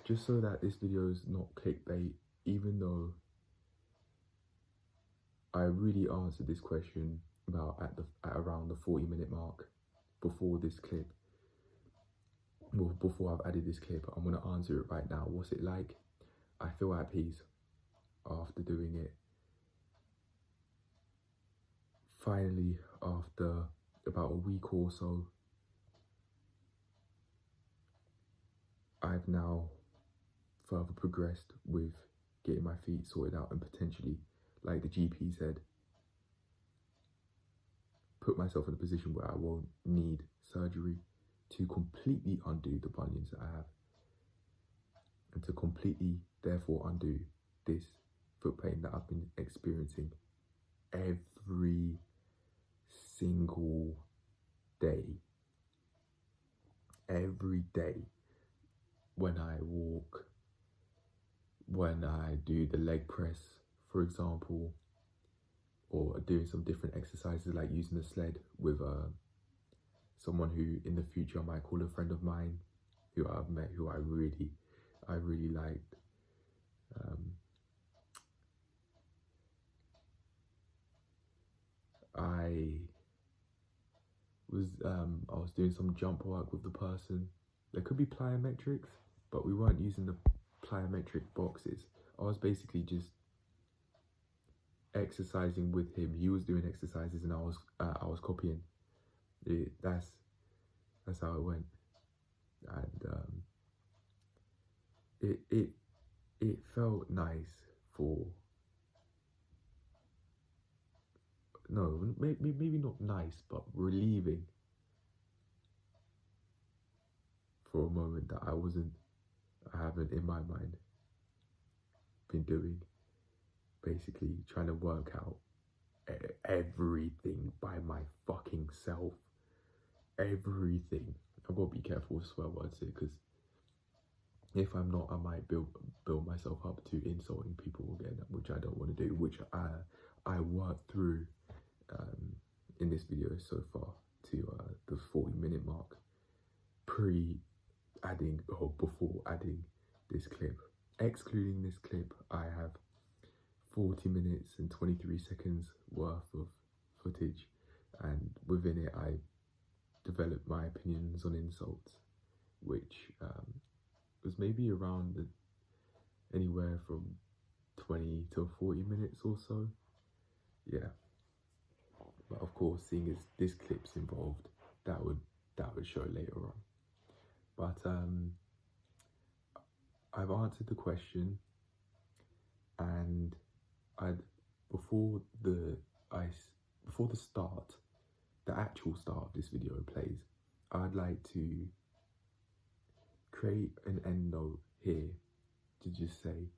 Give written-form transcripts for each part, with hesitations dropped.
just so that this video is not clickbait, even though I really answered this question about at around the 40-minute mark before this clip. Well, before I've added this clip, I'm gonna answer it right now. What's it like? I feel at peace after doing it. Finally, after about a week or so, I've now further progressed with getting my feet sorted out and potentially, like the GP said, put myself in a position where I won't need surgery to completely undo the bunions that I have, and to completely, therefore, undo this foot pain that I've been experiencing every single day. Every day, when I walk, when I do the leg press, for example, or doing some different exercises like using a sled with someone who in the future I might call a friend of mine, who I've met, who I really liked. I was doing some jump work with the person. There could be plyometrics, but we weren't using the plyometric boxes. I was basically just exercising with him. He was doing exercises and I was copying. That's how it went. And it felt nice for, no, maybe not nice, but relieving for a moment that I haven't in my mind been doing, basically trying to work out everything by my fucking self. Everything. I've got to be careful with swear words here, because if I'm not, I might build myself up to insulting people again, which I don't want to do, which I worked through in this video so far to the 40-minute mark, before adding this clip. Excluding this clip, I have 40 minutes and 23 seconds worth of footage, and within it I developed my opinions on insults, which was maybe around anywhere from 20 to 40 minutes or so. Yeah, but of course, seeing as this clip's involved, that would show later on. But I've answered the question, and before the actual start of this video plays, I'd like to create an end note here to just say,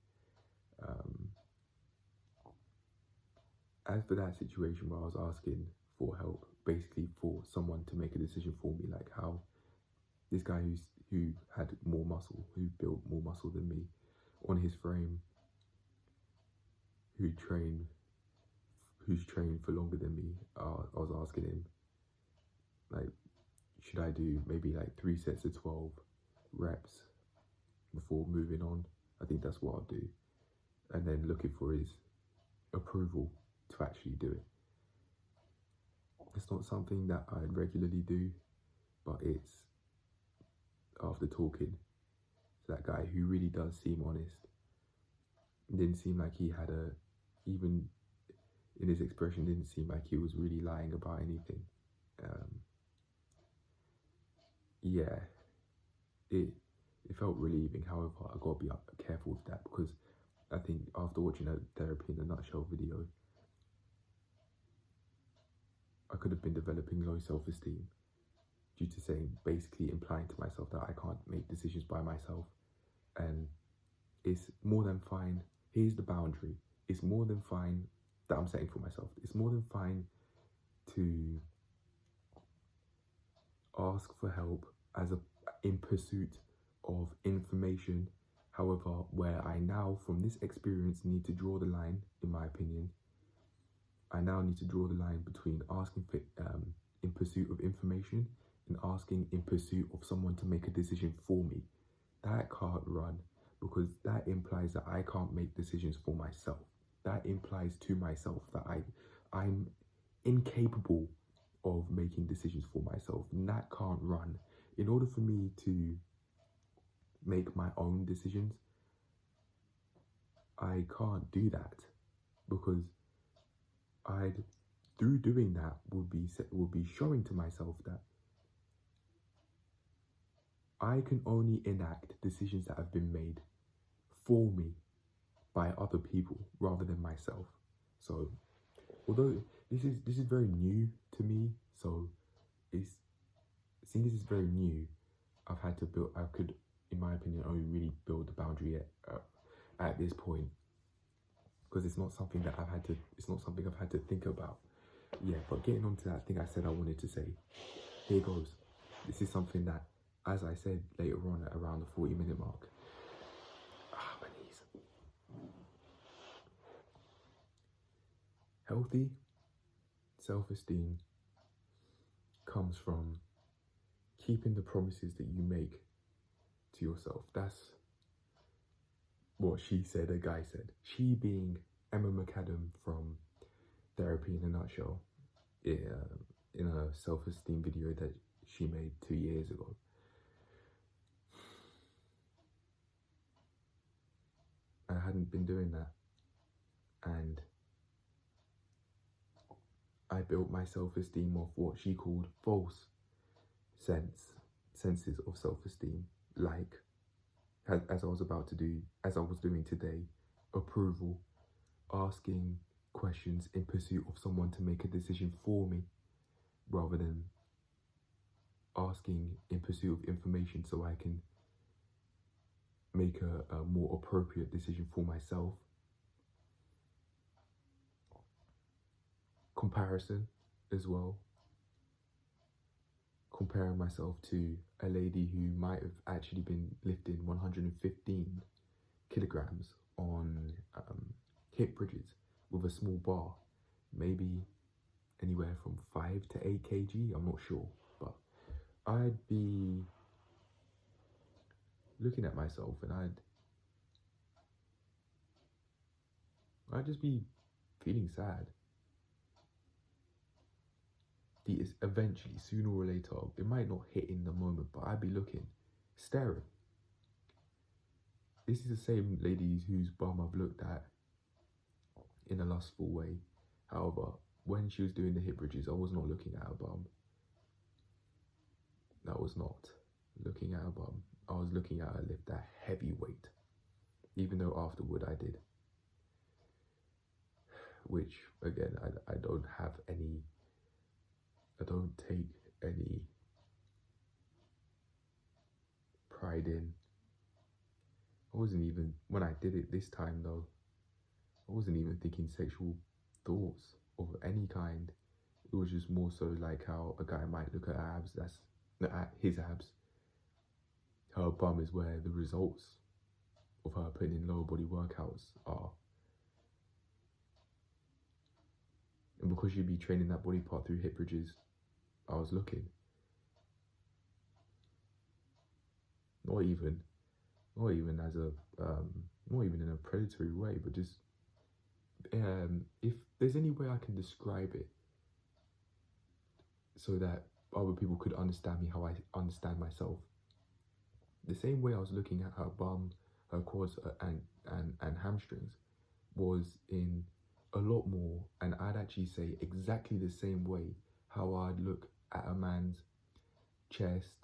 as for that situation where I was asking for help, basically for someone to make a decision for me, like how this guy who had more muscle, who built more muscle than me on his frame, who's trained for longer than me, I was asking him, like, should I do maybe like 3 sets of 12 reps before moving on? I think that's what I'll do, and then looking for his approval to actually do it. It's not something that I regularly do, but it's after talking to that guy who really does seem honest. It didn't seem like he had even in his expression, didn't seem like he was really lying about anything. Yeah, it felt relieving. However, I gotta be careful with that, because I think after watching a therapy in a nutshell video, I could have been developing low self-esteem due to basically implying to myself that I can't make decisions by myself. And it's more than fine. Here's the boundary. It's more than fine that I'm setting for myself. It's more than fine to ask for help in pursuit of information. However, where I now, from this experience, need to draw the line, in my opinion, I now need to draw the line between asking for in pursuit of information and asking in pursuit of someone to make a decision for me. That can't run. because that implies that I can't make decisions for myself. That implies to myself that I'm incapable of making decisions for myself, and that can't run. In order for me to make my own decisions, I can't do that, because through doing that would be showing to myself that I can only enact decisions that have been made for me by other people rather than myself. So although this is very new to me, so seeing this is very new, I could, in my opinion, only really build the boundary at this point, because it's not something I've had to think about. Yeah, but getting on to that thing I said I wanted to say, here goes. This is something that, as I said later on at around the 40-minute mark, my knees. Healthy self-esteem comes from keeping the promises that you make to yourself. That's what she said, a guy said. She being Emma McAdam from Therapy in a Nutshell, in a self-esteem video that she made 2 years ago. I hadn't been doing that, and I built my self-esteem off what she called false senses of self-esteem, like as I was doing today, approval, asking questions in pursuit of someone to make a decision for me, rather than asking in pursuit of information so I can make a more appropriate decision for myself. Comparison as well. Comparing myself to a lady who might have actually been lifting 115 kilograms on hip bridges with a small bar, maybe anywhere from 5 to 8 kg, I'm not sure, but I'd be looking at myself and I'd just be feeling sad. Eventually, sooner or later, it might not hit in the moment, but I'd be looking, staring. This is the same lady whose bum I've looked at in a lustful way. However, when she was doing the hip bridges, I was not looking at her bum. I was not looking at her bum. I was looking at her lift that heavy weight, even though afterward I did. Which, again, I don't take any pride in. I wasn't even, when I did it this time though, I wasn't even thinking sexual thoughts of any kind. It was just more so like how a guy might look at abs, at his abs. Her bum is where the results of her putting in lower body workouts are. And because you'd be training that body part through hip bridges, I was looking. Not even as a, not even in a predatory way, but just, if there's any way I can describe it so that other people could understand me how I understand myself. The same way I was looking at her bum, her quads, and hamstrings was in a lot more, and I'd actually say exactly the same way how I'd look at a man's chest,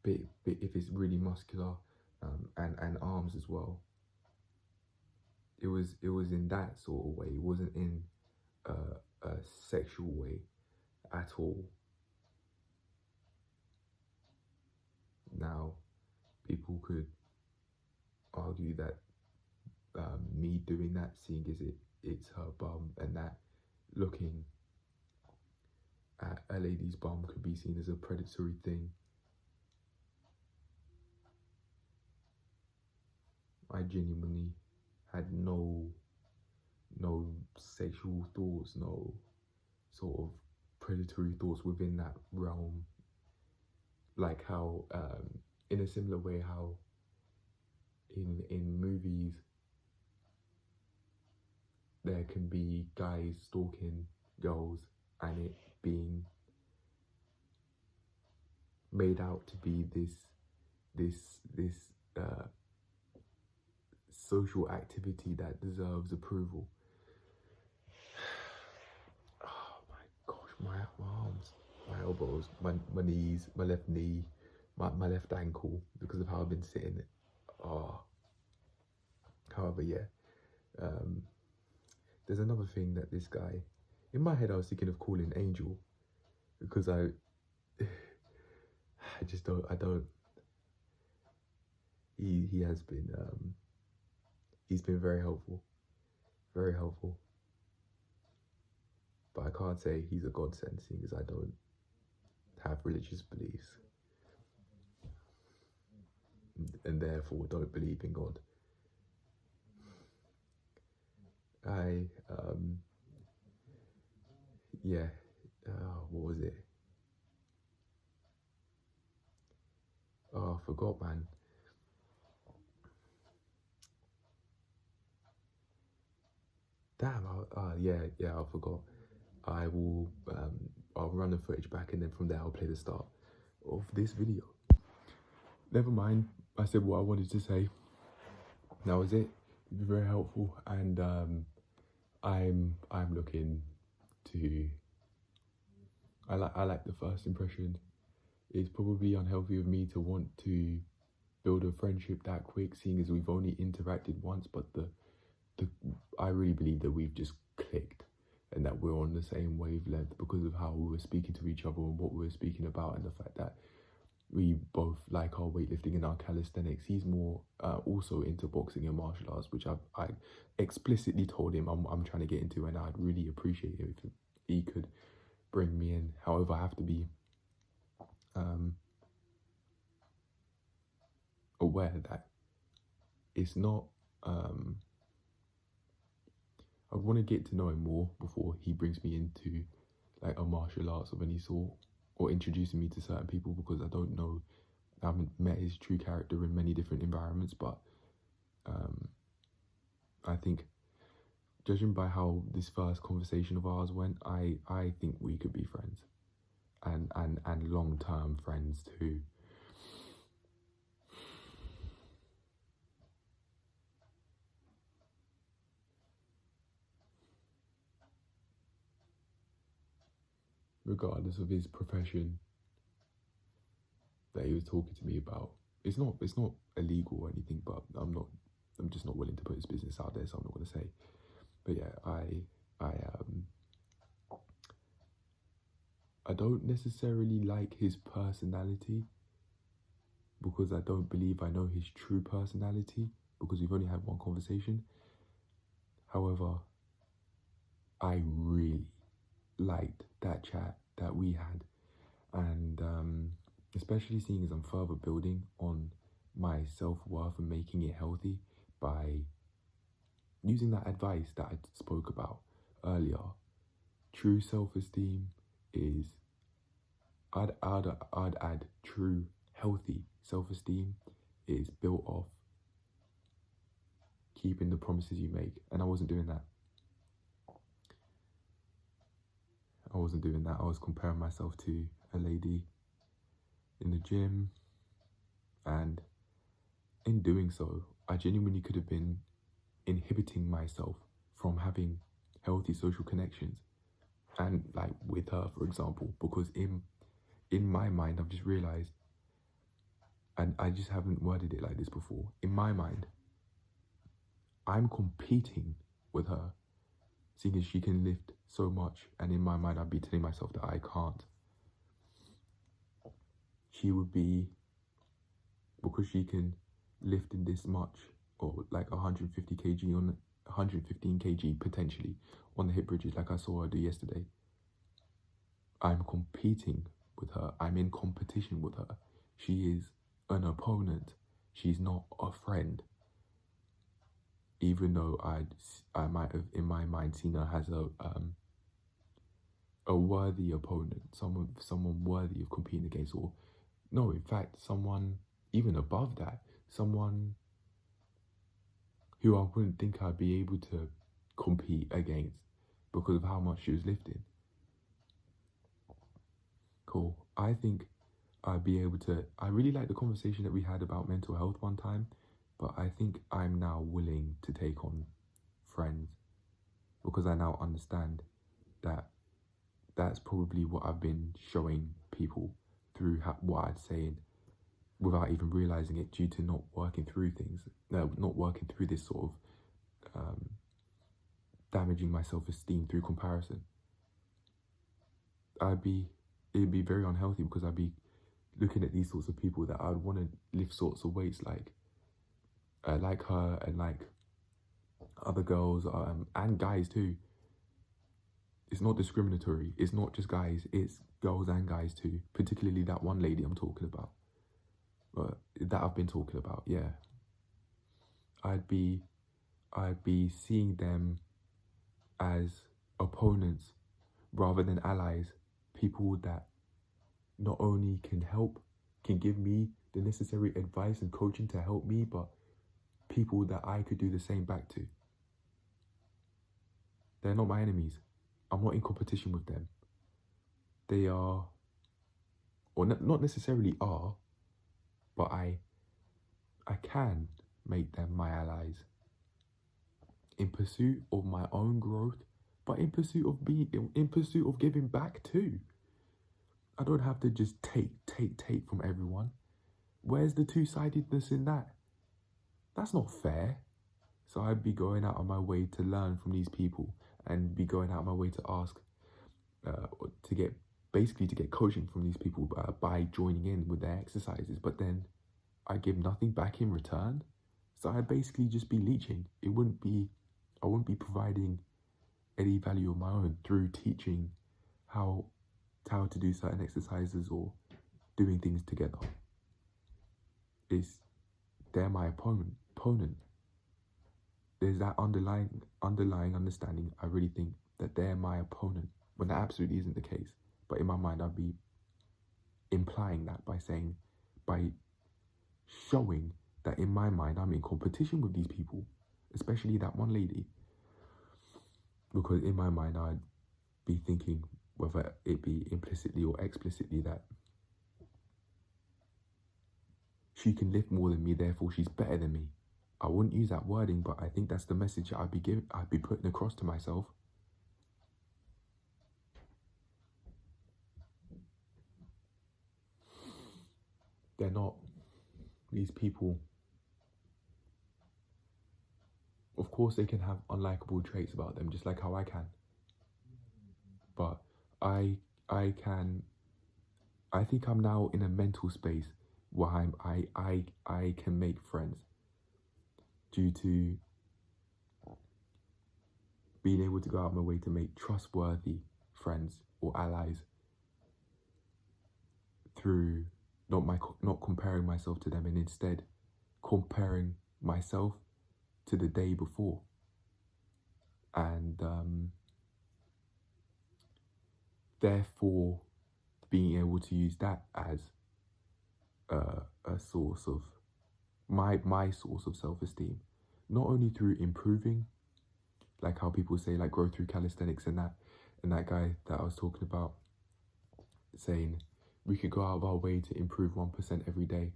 bit if it's really muscular, and arms as well. It was in that sort of way. It wasn't in a sexual way at all. Now, people could argue that me doing that, seeing as it's her bum, and that looking at a lady's bum could be seen as a predatory thing. I genuinely had no sexual thoughts, no sort of predatory thoughts within that realm. Like how, in a similar way, how in movies, there can be guys stalking girls and it being made out to be this social activity that deserves approval. Oh my gosh, my arms, my elbows, my knees, my left knee, my left ankle, because of how I've been sitting. Oh. However, yeah. There's another thing that this guy, in my head I was thinking of calling Angel, because I just don't, he has been, he's been very helpful, but I can't say he's a godsend, seeing as I don't have religious beliefs, and therefore don't believe in God. Yeah, what was it? Oh, I forgot, man. Damn, yeah, I forgot. I will, I'll run the footage back, and then from there I'll play the start of this video. Never mind, I said what I wanted to say. That was it. You've been very helpful, and I'm looking to. I like the first impression. It's probably unhealthy of me to want to build a friendship that quick, seeing as we've only interacted once. But I really believe that we've just clicked, and that we're on the same wavelength because of how we were speaking to each other and what we were speaking about, and the fact that we both like our weightlifting and our calisthenics. He's more also into boxing and martial arts, which I explicitly told him I'm trying to get into, and I'd really appreciate it if he could bring me in. However, I have to be aware that it's not, I want to get to know him more before he brings me into like a martial arts of any sort, or introducing me to certain people, because I don't know, I haven't met his true character in many different environments. But I think, judging by how this first conversation of ours went, I think we could be friends, and long-term friends too. Regardless of his profession that he was talking to me about. It's not illegal or anything, but I'm just not willing to put his business out there, so I'm not going to say. But yeah, I don't necessarily like his personality, because I don't believe I know his true personality, because we've only had one conversation. However, I really liked that chat that we had, and especially seeing as I'm further building on my self-worth and making it healthy by using that advice that I spoke about earlier. True self-esteem is, I'd add true healthy self-esteem is built off keeping the promises you make, and I wasn't doing that. I was comparing myself to a lady in the gym, and in doing so, I genuinely could have been inhibiting myself from having healthy social connections, and like with her, for example, because in my mind, I've just realized, and I just haven't worded it like this before, in my mind, I'm competing with her, seeing as she can lift so much, and in my mind I'd be telling myself that I can't. She would be, because she can lift in this much, or like 150 kg on 115 kg potentially on the hip bridges, like I saw her do yesterday, I'm competing with her. I'm in competition with her. She is an opponent. She's not a friend. Even though I might have in my mind seen her as a worthy opponent, someone worthy of competing against, or no, in fact, someone even above that, someone who I wouldn't think I'd be able to compete against because of how much she was lifting. Cool. I think I'd be able to, I really like the conversation that we had about mental health one time, but I think I'm now willing to take on friends because I now understand that that's probably what I've been showing people through what I'd saying without even realizing it, due to not working through things, not working through this sort of damaging my self-esteem through comparison. It'd be very unhealthy because I'd be looking at these sorts of people that I'd want to lift sorts of weights like her and like other girls and guys too. It's not discriminatory. It's not just guys. It's girls and guys too. Particularly that one lady I'm talking about. That I've been talking about. Yeah. I'd be seeing them as opponents rather than allies. People that not only can give me the necessary advice and coaching to help me, but people that I could do the same back to. They're not my enemies. I'm not in competition with them. They are, or not necessarily are, but I can make them my allies in pursuit of my own growth, but in pursuit of giving back too. I don't have to just take from everyone. Where's the two-sidedness in that? That's not fair. So I'd be going out of my way to learn from these people and be going out of my way to ask, to get coaching from these people by joining in with their exercises. But then I give nothing back in return. So I'd basically just be leeching. I wouldn't be providing any value of my own through teaching how to do certain exercises or doing things together. They're my opponent. There's that underlying understanding. I really think that they're my opponent, when that absolutely isn't the case. But in my mind, I'd be implying that by showing that in my mind, I'm in competition with these people, especially that one lady. Because in my mind, I'd be thinking, whether it be implicitly or explicitly, that she can lift more than me, therefore she's better than me. I wouldn't use that wording, but I think that's the message I'd be putting across to myself. They're not, these people, of course they can have unlikable traits about them, just like how I can. But I think I'm now in a mental space where I can make friends due to being able to go out of my way to make trustworthy friends or allies through not comparing myself to them, and instead comparing myself to the day before, and therefore being able to use that as a source of my source of self-esteem, not only through improving, like how people say, like, grow through calisthenics, and that guy that I was talking about saying we could go out of our way to improve 1% every day,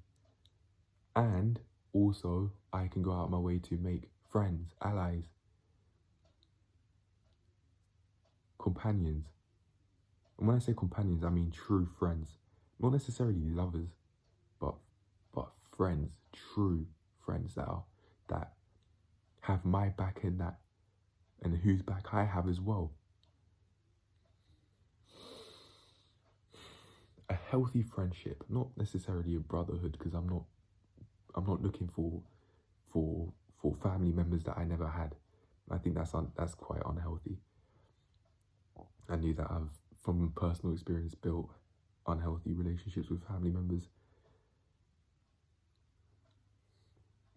and also I can go out of my way to make friends, allies, companions. And when I say companions, I mean true friends, not necessarily lovers, but friends, true friends that have my back in that, and whose back I have as well. A healthy friendship, not necessarily a brotherhood, because I'm not looking for family members that I never had. I think that's quite unhealthy. I knew that I've, from personal experience, built unhealthy relationships with family members,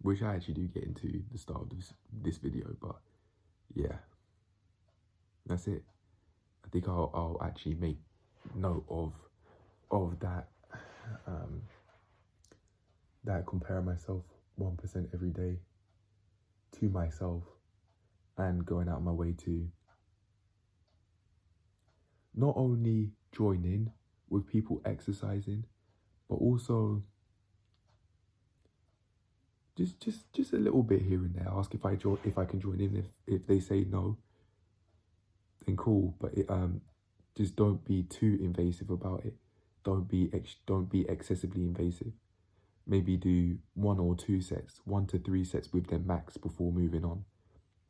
which I actually do get into the start of this video. But yeah, that's it. I think I'll actually make note of that, that comparing myself 1% every day to myself and going out of my way to not only join in with people exercising, but also just a little bit here and there. Ask if I can join in. If they say no, then cool. But just don't be too invasive about it. Don't be excessively invasive. Maybe do 1 or 2 sets, 1 to 3 sets with them max before moving on.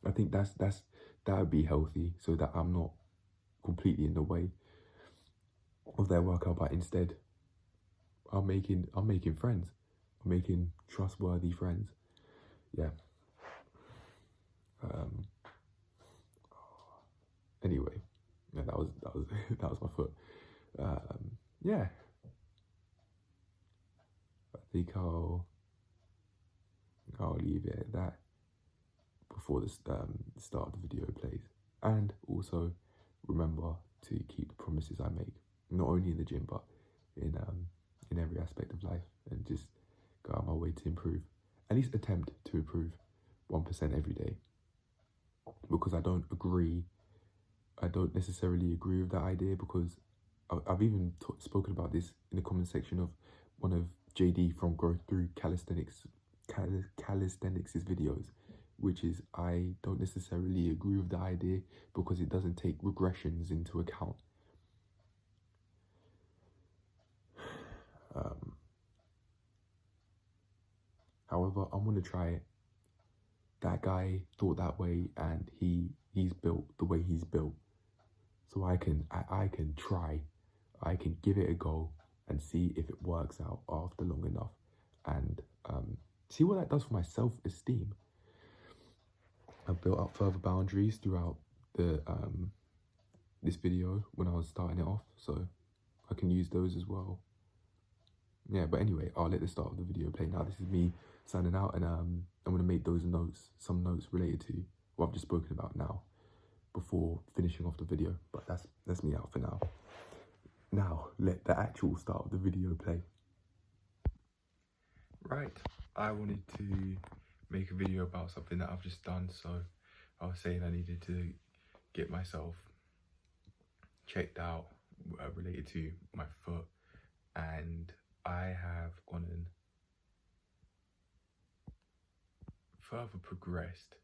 I think that would be healthy, so that I'm not completely in the way of their workout. But instead, I'm making friends. I'm making trustworthy friends. Yeah. Anyway, yeah, that was that was my foot. Yeah. I think I'll leave it at that before the start of the video plays. And also remember to keep the promises I make, not only in the gym but in every aspect of life, and just go out of my way to improve. At least attempt to improve 1% every day. Because I don't necessarily agree with that idea, because I've even spoken about this in the comment section of one of JD from Growth Through Calisthenics' videos, which is I don't necessarily agree with the idea because it doesn't take regressions into account. However, I'm going to try it. That guy thought that way, and he's built the way he's built. So I can try. I can give it a go and see if it works out after long enough, and see what that does for my self-esteem. I've built up further boundaries throughout the this video when I was starting it off, so I can use those as well. Yeah, but anyway, I'll let the start of the video play now. This is me signing out, and I'm gonna make some notes related to what I've just spoken about now before finishing off the video. But that's me out for now. Now let the actual start of the video play. Right, I wanted to make a video about something that I've just done. So I was saying I needed to get myself checked out related to my foot, and I have gone and further progressed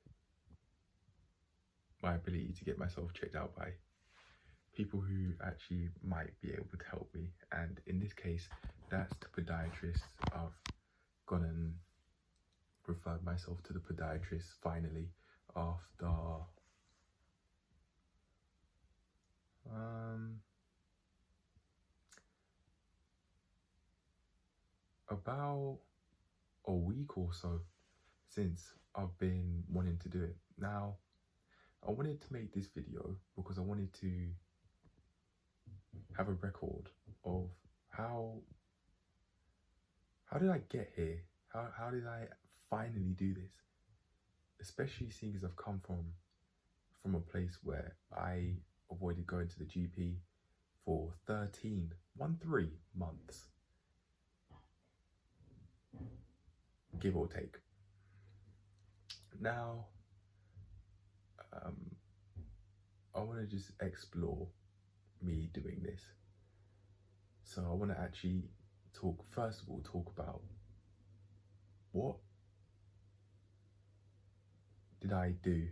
my ability to get myself checked out by people who actually might be able to help me. And in this case, that's the podiatrist. I've gone and referred myself to the podiatrist finally after about a week or so since I've been wanting to do it. Now, I wanted to make this video because I wanted to have a record of how did I get here? How did I finally do this? Especially seeing as I've come from a place where I avoided going to the GP for 13 months, give or take. Now, I want to just explore me doing this. So I want to actually first of all talk about what did I do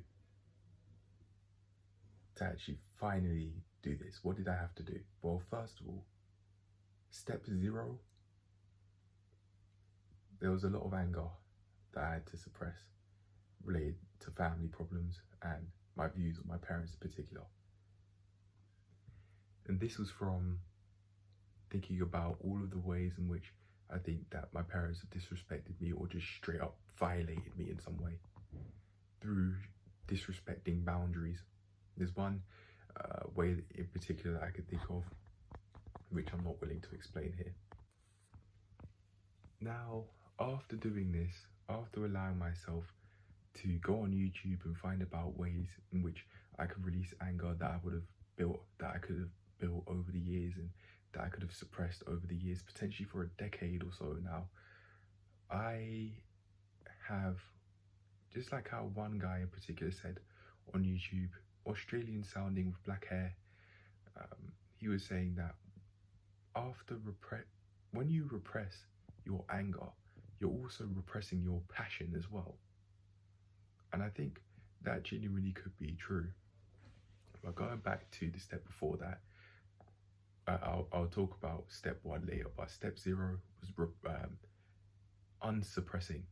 to actually finally do this? What did I have to do? Well, first of all, step 0, there was a lot of anger that I had to suppress related to family problems and my views on my parents in particular. And this was from thinking about all of the ways in which I think that my parents have disrespected me or just straight up violated me in some way through disrespecting boundaries. There's one way in particular that I could think of, which I'm not willing to explain here. Now, after doing this, after allowing myself to go on YouTube and find about ways in which I could release anger that I could have built over the years and that I could have suppressed over the years, potentially for a decade or so now, I have just like how one guy in particular said on YouTube, Australian sounding with black hair, he was saying that when you repress your anger, you're also repressing your passion as well. And I think that genuinely could be true. But going back to the step before that, I'll talk about step 1 later, but step 0 was unsuppressing,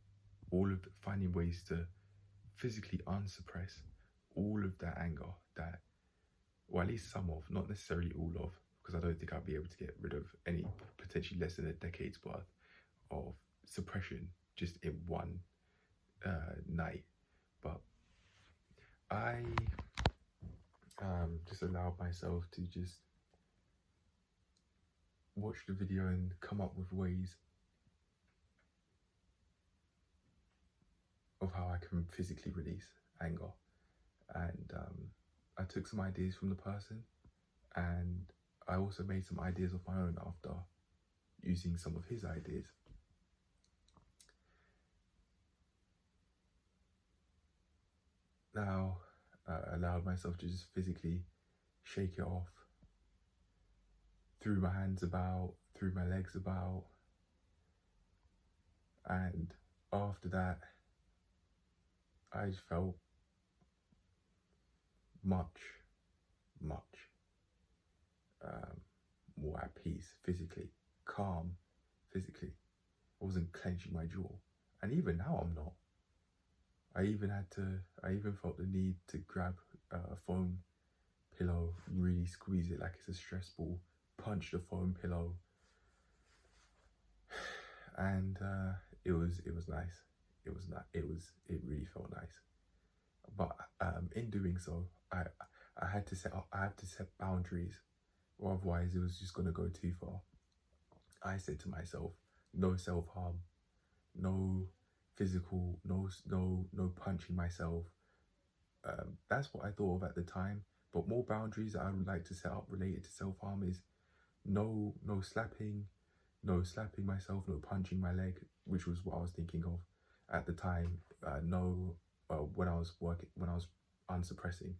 finding ways to physically unsuppress all of that anger that, or at least some of, not necessarily all of, because I don't think I'll be able to get rid of any potentially less than a decade's worth of suppression just in one night. But I just allowed myself to just watch the video and come up with ways of how I can physically release anger. And I took some ideas from the person, and I also made some ideas of my own after using some of his ideas. Now, I allowed myself to just physically shake it off, threw my hands about, threw my legs about, and after that, I felt much more at peace physically, calm physically. I wasn't clenching my jaw, and even now I'm not. I even felt the need to grab a foam pillow, really squeeze it like it's a stress ball, punch the foam pillow, and it was nice. It really felt nice. But in doing so, I had to set boundaries, or otherwise it was just gonna go too far. I said to myself, no self-harm, no physical, no punching myself. That's what I thought of at the time. But more boundaries that I would like to set up related to self-harm is no slapping myself, no punching my leg, which was what I was thinking of at the time. When I was unsuppressing,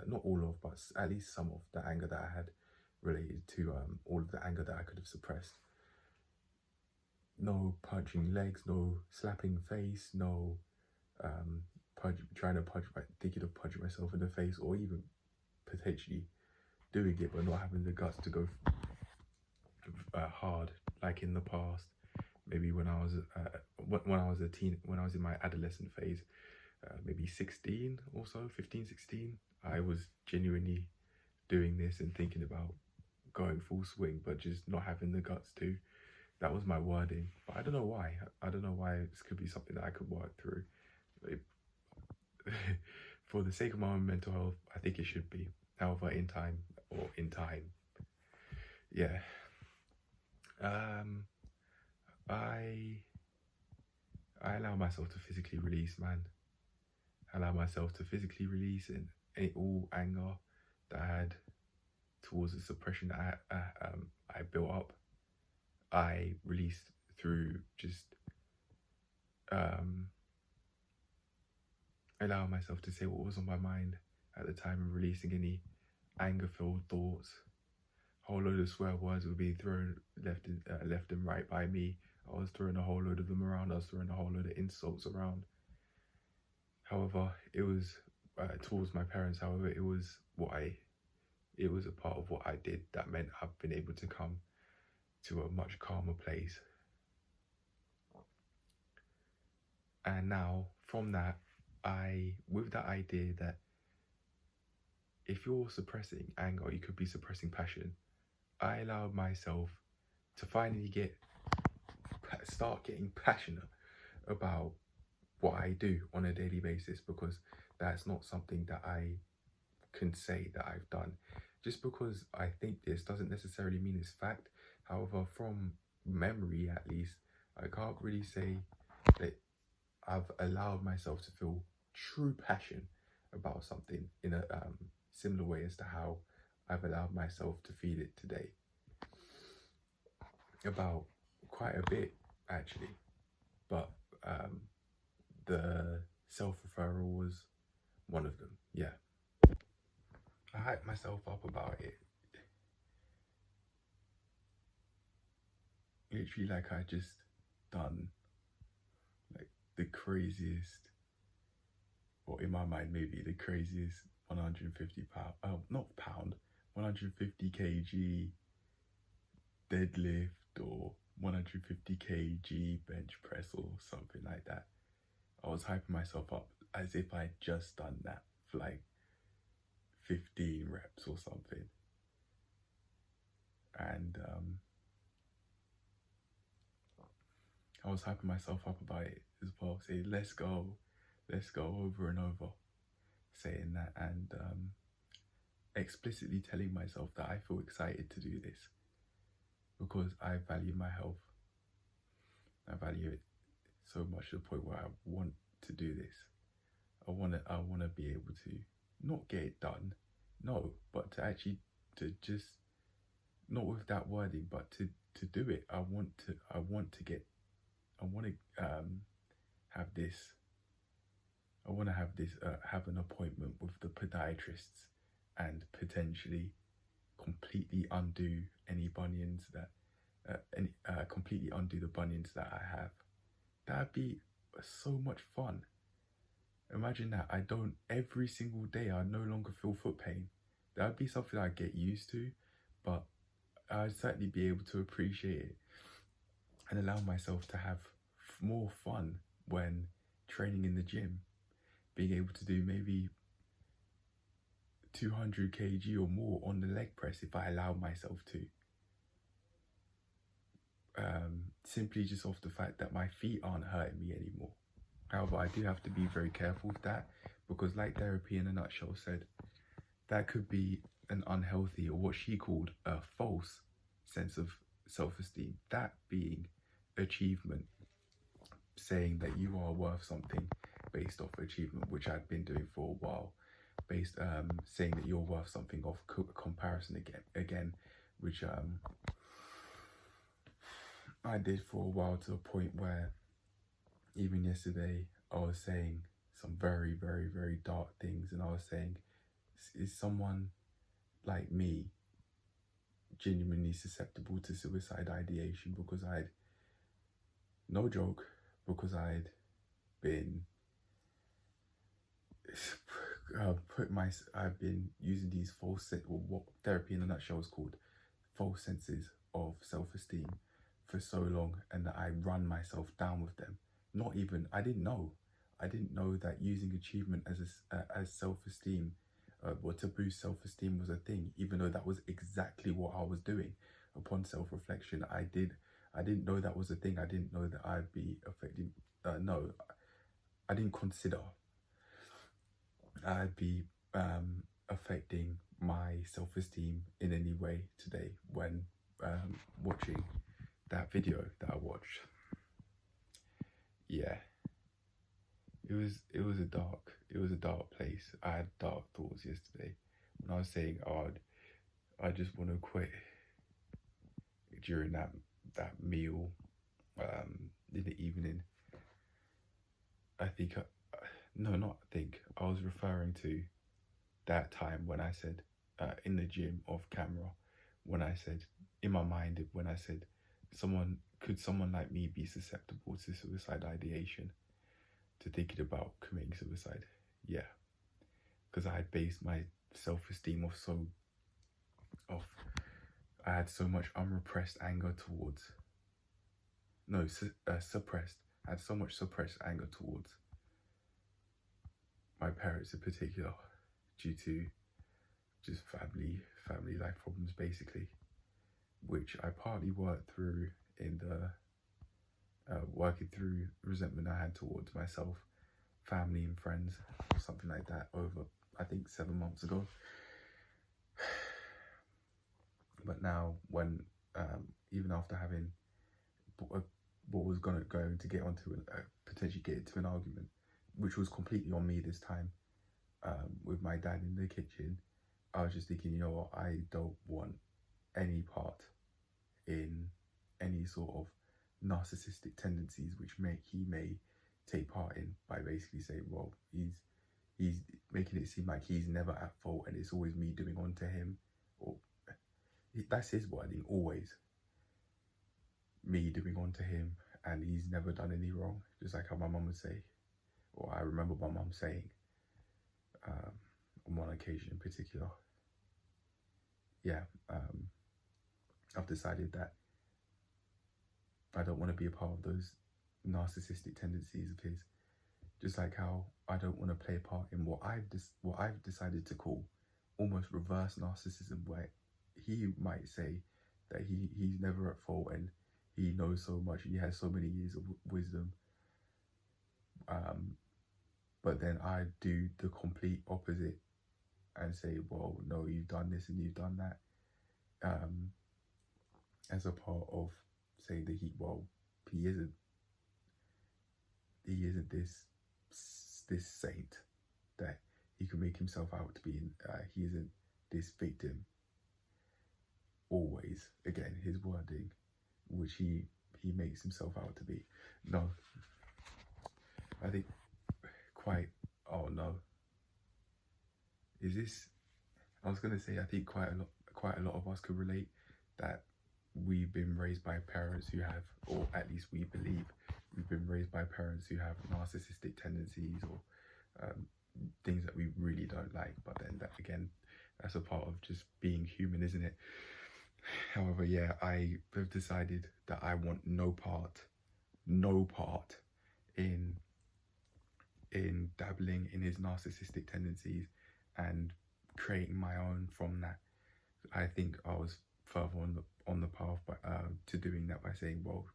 not all of, but at least some of the anger that I had related to all of the anger that I could have suppressed. No punching legs, no slapping face, no thinking of punching myself in the face, or even potentially doing it but not having the guts to go hard like in the past. Maybe when I was in my adolescent phase, maybe 16 or so, 15, 16, I was genuinely doing this and thinking about going full swing, but just not having the guts to. That was my wording, but I don't know why. This could be something that I could work through. For the sake of my own mental health, I think it should be. However, in time, yeah. I allow myself to physically release, man. I allow myself to physically release all anger that I had towards the suppression that I built up. I released through just allowing myself to say what was on my mind at the time and releasing any anger-filled thoughts. A whole load of swear words were being thrown left and right by me. I was throwing a whole load of them around. I was throwing a whole load of insults around. However, it was towards my parents. However, it was a part of what I did that meant I've been able to come to a much calmer place. And now, from that, with that idea that if you're suppressing anger, you could be suppressing passion, I allowed myself to finally start getting passionate about what I do on a daily basis, because that's not something that I can say that I've done. Just because I think this doesn't necessarily mean it's fact. However, from memory at least, I can't really say that I've allowed myself to feel true passion about something in a similar way as to how I've allowed myself to feel it today. About quite a bit, actually. But self-referral was one of them. Yeah, I hyped myself up about it. Literally, like I just done like the craziest, or in my mind maybe the craziest 150 pound, not pound, 150 kg deadlift or 150 kg bench press or something like that. I was hyping myself up as if I'd just done that for like 15 reps or something. And I was hyping myself up about it as well, saying, let's go over and over, saying that, and explicitly telling myself that I feel excited to do this because I value my health. I value it so much to the point where I want to do this. I want to be able to not get it done, no, but to actually, to just, not with that wording, but to do it. I want to have an appointment with the podiatrists and potentially completely undo any bunions that, completely undo the bunions that I have. That'd be so much fun. Imagine that I don't, every single day I no longer feel foot pain. That'd be something I'd get used to, but I'd certainly be able to appreciate it and allow myself to have more fun when training in the gym. Being able to do maybe 200 kg or more on the leg press if I allow myself to. Simply just off the fact that my feet aren't hurting me anymore. However, I do have to be very careful with that because, like Therapy in a Nutshell said, that could be an unhealthy, or what she called a false sense of self-esteem. That being achievement, saying that you are worth something based off achievement, which I'd been doing for a while, based saying that you're worth something off comparison again, which I did for a while, to a point where even yesterday I was saying some very, very, very dark things, and I was saying, is someone like me genuinely susceptible to suicide ideation? Because I'd, no joke, because I'd been I've been using these false, or what Therapy in a Nutshell is called, false senses of self-esteem for so long, and that I run myself down with them. I didn't know that using achievement as self-esteem, or to boost self-esteem, was a thing, even though that was exactly what I was doing. Upon self-reflection, I didn't know that was a thing. I didn't know that I'd be affecting, I didn't consider I'd be affecting my self-esteem in any way today when watching that video that I watched. Yeah, it was a dark place. I had dark thoughts yesterday when I was saying, oh, I just want to quit during that meal in the evening. I was referring to that time when I said in the gym off camera, when I said in my mind, when I said, could someone like me be susceptible to suicide ideation, to thinking about committing suicide? Yeah, because I had based my self-esteem I had so much unrepressed anger towards, suppressed. I had so much suppressed anger towards my parents in particular, due to just family life problems, basically, which I partly worked through in the working through resentment I had towards myself, family and friends, or something like that, over I think 7 months ago. But now, when even after having what was going to get onto potentially get into an argument, which was completely on me this time, with my dad in the kitchen, I was just thinking, you know what, I don't want any part in any sort of narcissistic tendencies which he may take part in, by basically saying, well, he's making it seem like he's never at fault and it's always me doing onto him, or that's his wording, always me doing onto him, and he's never done any wrong, just like how my mum would say, or I remember my mum saying on one occasion in particular. Yeah, I've decided that I don't want to be a part of those narcissistic tendencies of his, just like how I don't want to play a part in what I've decided to call almost reverse narcissism, where he might say that he's never at fault and he knows so much, he has so many years of wisdom, but then I do the complete opposite and say, well, no, you've done this and you've done that, as a part of saying that he isn't this saint that he can make himself out to be. He isn't this victim. Always, again, his wording, which he makes himself out to be. No, I think oh no. Is this? I was gonna say I think quite a lot of us could relate that we've been raised by parents who have, or at least we believe we've been raised by parents who have narcissistic tendencies or things that we really don't like. But then that, again, that's a part of just being human, isn't it? However, yeah, I have decided that I want no part in dabbling in his narcissistic tendencies and creating my own from that. I think I was further on the path to doing that by saying, well,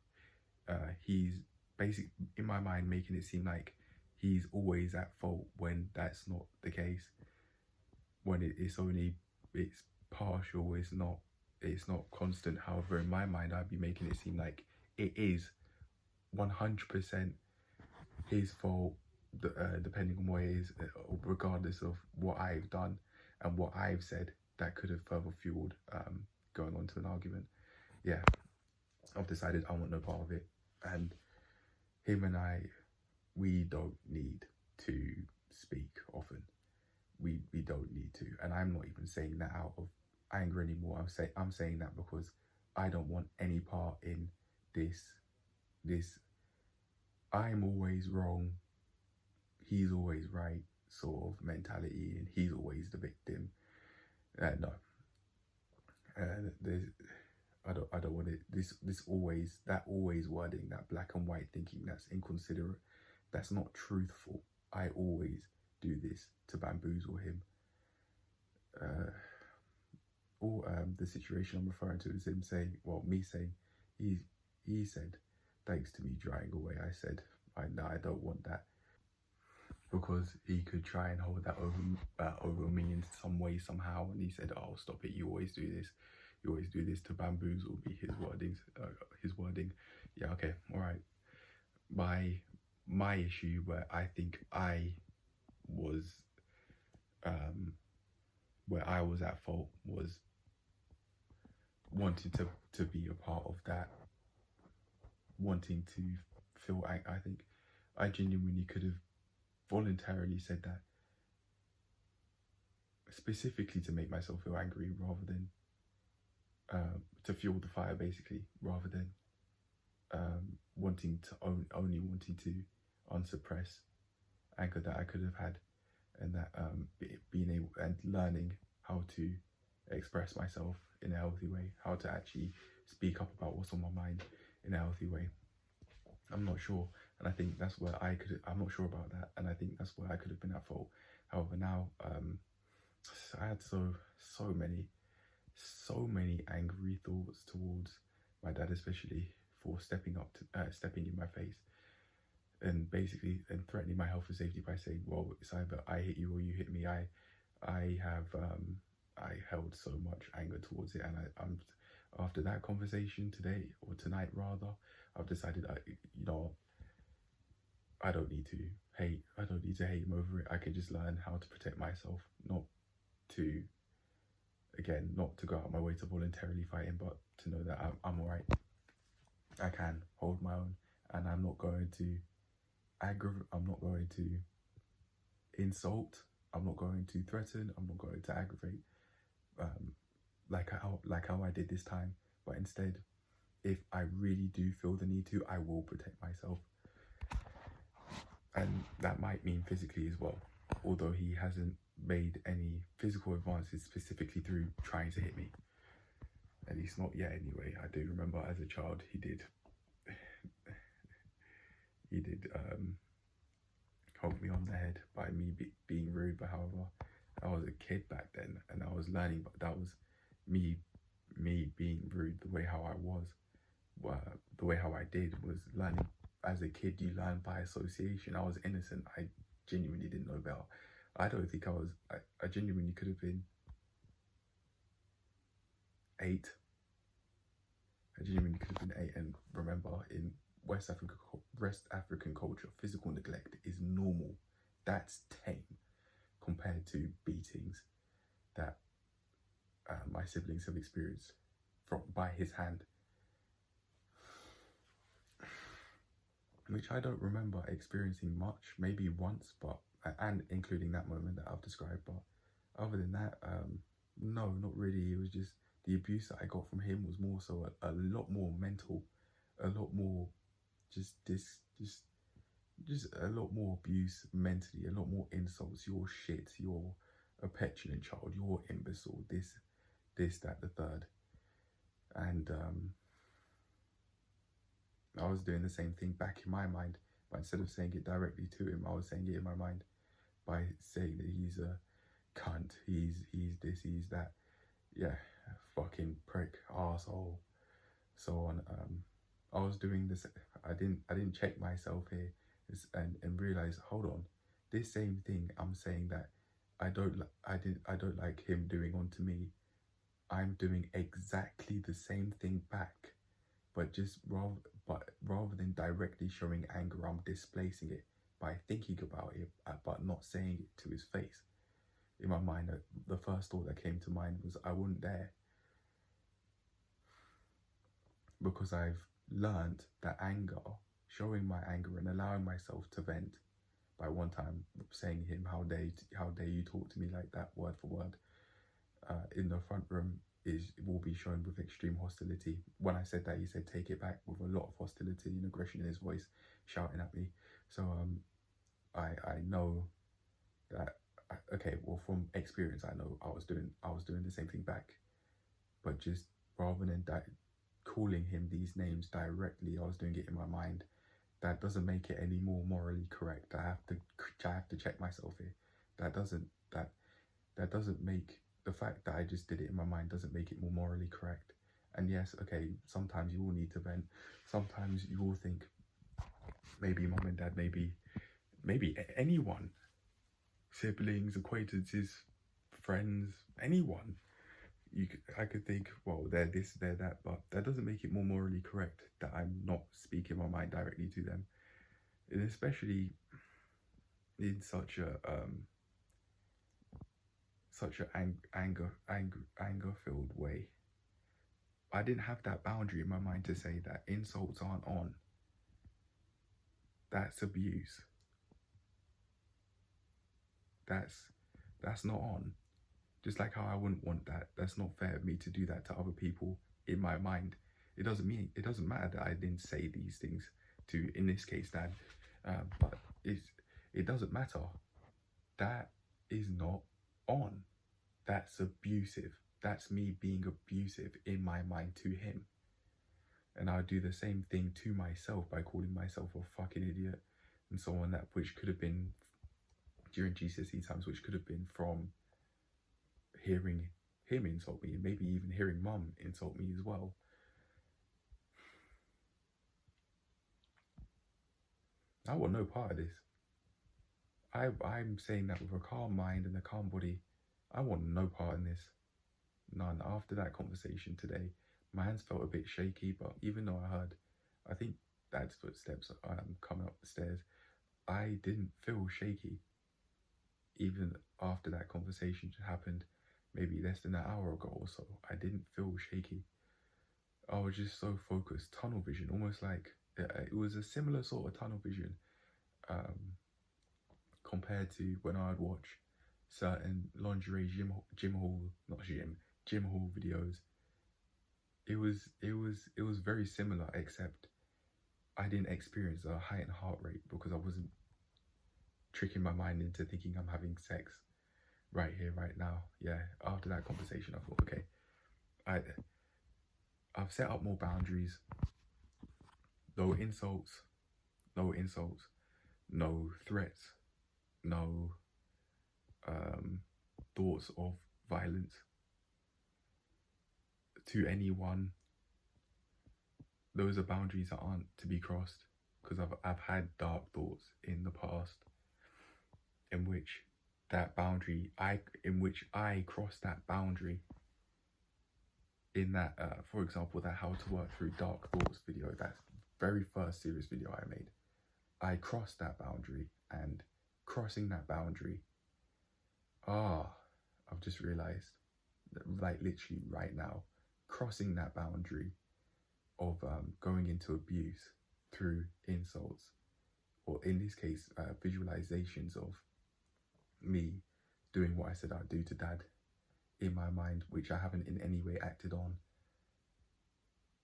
he's basically, in my mind, making it seem like he's always at fault when that's not the case. When it's partial, it's not constant. However, in my mind, I'd be making it seem like it is 100% his fault, depending on what it is, regardless of what I've done and what I've said that could have further fueled going on to an argument. Yeah, I've decided I want no part of it, and him and I, we don't need to speak often. We don't need to, and I'm not even saying that out of anger anymore. I'm saying that because I don't want any part in this I'm always wrong, he's always right sort of mentality, and he's always the victim. No, I don't want it. That always wording, that black and white thinking, that's inconsiderate, that's not truthful. I always do this to bamboozle him. The situation I'm referring to is him saying, well, me saying, he said, thanks to me drying away, I said, no, I don't want that, because he could try and hold that over me in some way, somehow. And he said, oh, stop it, you always do this to bamboozle me. His wording. Yeah, okay, all right. My issue, where I think I was at fault, was wanting to be a part of that, wanting to feel. I think I genuinely could have voluntarily said that specifically to make myself feel angry, rather than to fuel the fire, basically, rather than only wanting to unsuppress anger that I could have had, and that being able and learning how to express myself in a healthy way, how to actually speak up about what's on my mind in a healthy way. I'm not sure, and I think that's where I'm not sure about that, and I think that's where I could have been at fault. However, now I had so many angry thoughts towards my dad, especially for stepping in my face and basically threatening my health and safety by saying, well, it's either I hit you or you hit me. I held so much anger towards it, and I'm after that conversation today, or tonight rather, I've decided I don't need to hate him over it. I can just learn how to protect myself, not to go out my way to voluntarily fight him, but to know that I'm alright. I can hold my own, and I'm not going to aggravate. I'm not going to insult. I'm not going to threaten. I'm not going to aggravate. Like how I did this time. But instead, if I really do feel the need to, I will protect myself. And that might mean physically as well. Although he hasn't made any physical advances specifically through trying to hit me. At least not yet anyway. I do remember as a child he did hold me on the head by me being rude. But however, I was a kid back then and I was learning, but that was me being rude the way how I was. The way how I did was learning. As a kid, you learn by association. I was innocent. I genuinely didn't know better. I don't think I genuinely could have been 8. I genuinely could have been 8. And remember, in West African culture, physical neglect is normal. That's tame compared to beatings that my siblings have experienced by his hand, which I don't remember experiencing much, maybe once, but and including that moment that I've described. But other than that, no, not really. It was just the abuse that I got from him was more so a lot more mental, a lot more just a lot more abuse mentally, a lot more insults. You're shit. You're a petulant child. You're imbecile. This, that, the third, and I was doing the same thing back in my mind, but instead of saying it directly to him, I was saying it in my mind by saying that he's a cunt, he's this, he's that, yeah, fucking prick, arsehole, so on. I was doing this. I didn't check myself here and realize, hold on, this same thing I'm saying that I don't like him doing onto me, I'm doing exactly the same thing back. But rather than directly showing anger, I'm displacing it by thinking about it, but not saying it to his face. In my mind, the first thought that came to mind was, I wouldn't dare. Because I've learned that anger, showing my anger and allowing myself to vent, by one time saying to him, how dare you talk to me like that, word for word, in the front room, will be shown with extreme hostility. When I said that, he said, take it back, with a lot of hostility and aggression in his voice, shouting at me. So I know that, okay, well, from experience, I know I was doing the same thing back, but just rather than calling him these names directly, I was doing it in my mind. That doesn't make it any more morally correct. I have to check myself here. That doesn't make the fact that I just did it in my mind doesn't make it more morally correct. And yes, okay, sometimes you will need to vent. Sometimes you will think, maybe mom and dad, maybe anyone, siblings, acquaintances, friends, anyone. I could think, well, they're this, they're that, but that doesn't make it more morally correct that I'm not speaking my mind directly to them, and especially in such a anger filled way. I didn't have that boundary in my mind to say that insults aren't on. That's abuse. That's not on. Just like how I wouldn't want that. That's not fair of me to do that to other people in my mind. It doesn't matter that I didn't say these things to, in this case, Dad. But it doesn't matter. That is not on. That's abusive. That's me being abusive in my mind to him. And I'll do the same thing to myself by calling myself a fucking idiot and so on, that which could have been during GCSE times, which could have been from hearing him insult me and maybe even hearing mum insult me as well. I want no part of this. I'm saying that with a calm mind and a calm body. I want no part in this. None. After that conversation today, my hands felt a bit shaky, but even though I think Dad's footsteps coming up the stairs, I didn't feel shaky. Even after that conversation happened, maybe less than an hour ago or so, I didn't feel shaky. I was just so focused, tunnel vision, almost like it was a similar sort of tunnel vision compared to when I'd watch certain lingerie gym haul videos. It was very similar, except I didn't experience a heightened heart rate because I wasn't tricking my mind into thinking I'm having sex right here, right now. Yeah, after that conversation, I thought, okay, I've set up more boundaries. No insults, no threats, no thoughts of violence to anyone. Those are boundaries that aren't to be crossed, because I've had dark thoughts in the past in which I crossed that boundary. In that, for example, that how to work through dark thoughts video, that very first serious video I made, I crossed that boundary, and crossing that boundary, I've just realized that, like, literally right now, crossing that boundary of going into abuse through insults, or in this case, visualizations of me doing what I said I'd do to Dad in my mind, which I haven't in any way acted on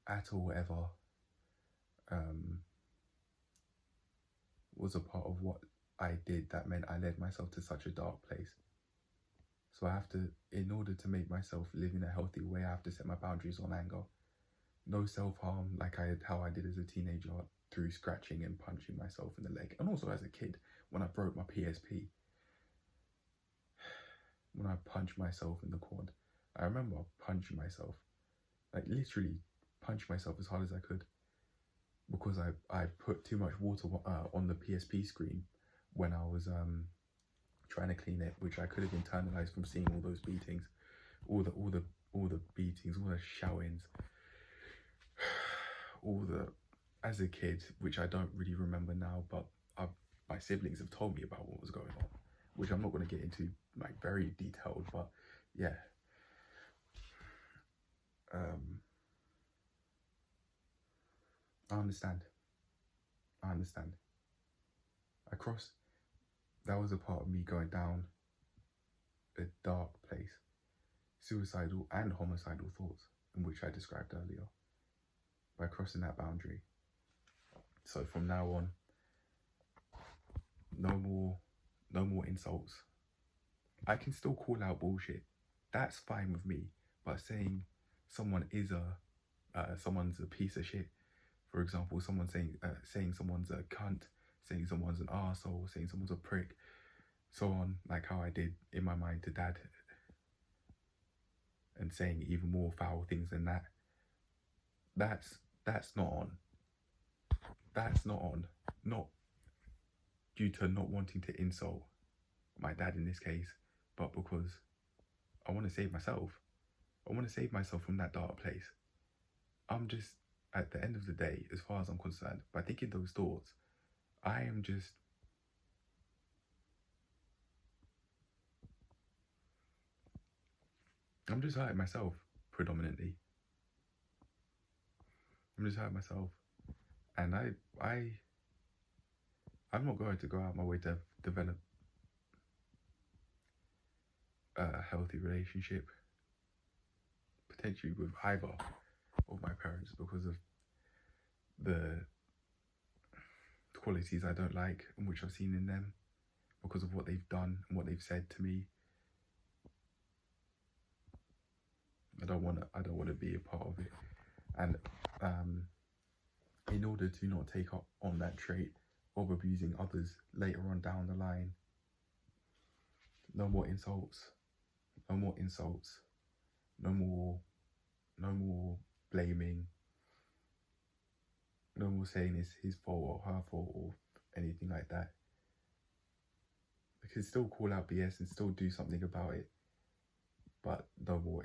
at all ever, was a part of what I did that meant I led myself to such a dark place. So I have to, in order to make myself live in a healthy way, I have to set my boundaries on anger. No self-harm, like how I did as a teenager, through scratching and punching myself in the leg. And also as a kid, when I broke my PSP, when I punched myself in the quad, I remember punching myself, like literally punch myself as hard as I could, because I put too much water on the PSP screen when I was trying to clean it, which I could have internalized from seeing all those beatings, all the beatings, all the shoutings, as a kid, which I don't really remember now, but my siblings have told me about what was going on, which I'm not going to get into like very detailed, but yeah. I understand. That was a part of me going down a dark place, suicidal and homicidal thoughts, in which I described earlier, by crossing that boundary. So from now on, no more insults. I can still call out bullshit. That's fine with me. But saying someone is someone's a piece of shit, for example, someone saying someone's a cunt, saying someone's an arsehole, saying someone's a prick, so on, like how I did in my mind to Dad, and saying even more foul things than that. That's not on. That's not on. Not due to not wanting to insult my dad in this case, but because I want to save myself. I want to save myself from that dark place. I'm just, at the end of the day, as far as I'm concerned, by thinking those thoughts, I'm just hurting myself, predominantly. I'm just hurting myself. And I'm not going to go out my way to develop a healthy relationship, potentially with either of my parents, because of the qualities I don't like and which I've seen in them, because of what they've done and what they've said to me. I don't want to be a part of it. And in order to not take up on that trait of abusing others later on down the line, no more insults, no more blaming, no more saying it's his fault or her fault or anything like that. I can still call out BS and still do something about it, but no more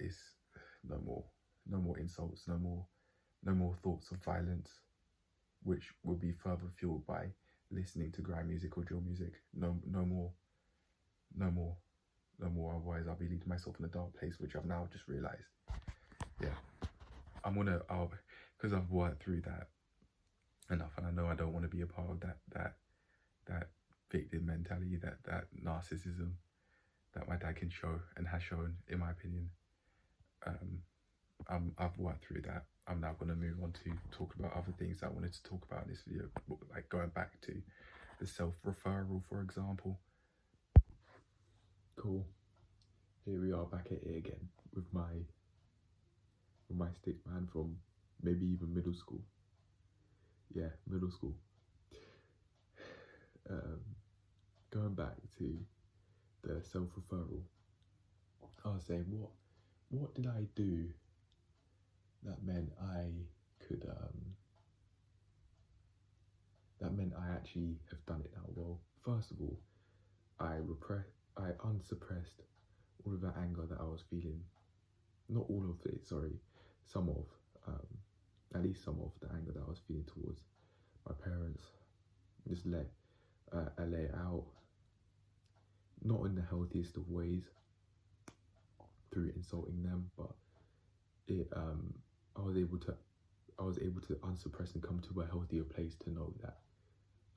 insults, no more thoughts of violence, which will be further fueled by listening to grime music or drill music. No more. Otherwise, I'll be leading myself in a dark place, which I've now just realized. Yeah, because I've worked through that enough, and I know I don't want to be a part of that that victim mentality, that narcissism that my dad can show and has shown, in my opinion. I've worked through that. I'm now going to move on to talk about other things I wanted to talk about in this video, like going back to the self-referral, for example. Cool. Here we are back at it again with my stick man from maybe even middle school. Yeah, middle school. Going back to the self-referral, I was saying, what did I do that meant I could that meant I actually have done it now? Well, first of all, I unsuppressed all of that anger that I was feeling. Not all of it, sorry, some of, at least some of the anger that I was feeling towards my parents. Just I lay it out, not in the healthiest of ways, through insulting them, but I was able to unsuppress and come to a healthier place to know that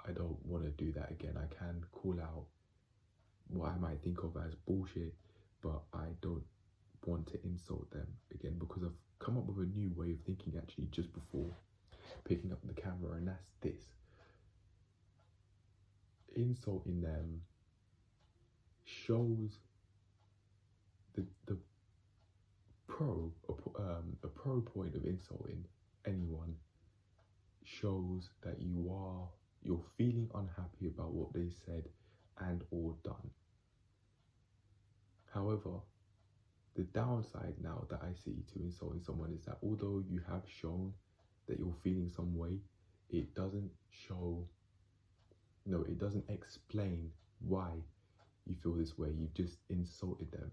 I don't want to do that again. I can call out what I might think of as bullshit, but I don't want to insult them again, because I've come up with a new way of thinking actually just before picking up the camera, and that's this. Insulting them shows the pro point of insulting anyone shows that you're feeling unhappy about what they said and or done. However, the downside now that I see to insulting someone is that although you have shown that you're feeling some way, it doesn't explain why you feel this way. You've just insulted them.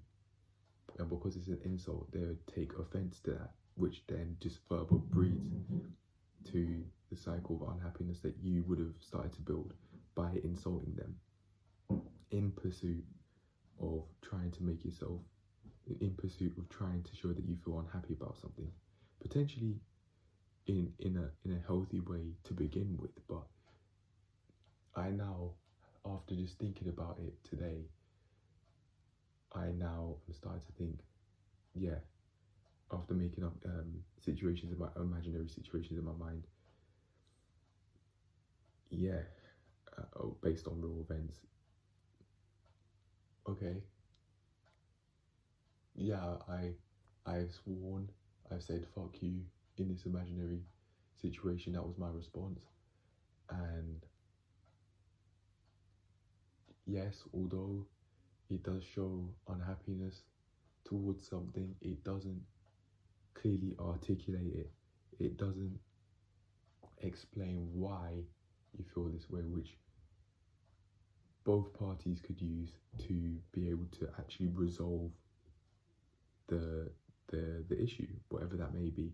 And because it's an insult, they would take offense to that, which then just further breeds to the cycle of unhappiness that you would have started to build by insulting them in pursuit of trying to make yourself, in pursuit of trying to show that you feel unhappy about something, potentially in a healthy way to begin with. But I now, after just thinking about it today, I now am starting to think, yeah, after making up situations, about imaginary situations in my mind, yeah, based on real events. Okay, yeah, I've sworn, I've said fuck you in this imaginary situation. That was my response. And yes, although it does show unhappiness towards something, it doesn't clearly articulate it. It doesn't explain why you feel this way, which both parties could use to be able to actually resolve the issue, whatever that may be.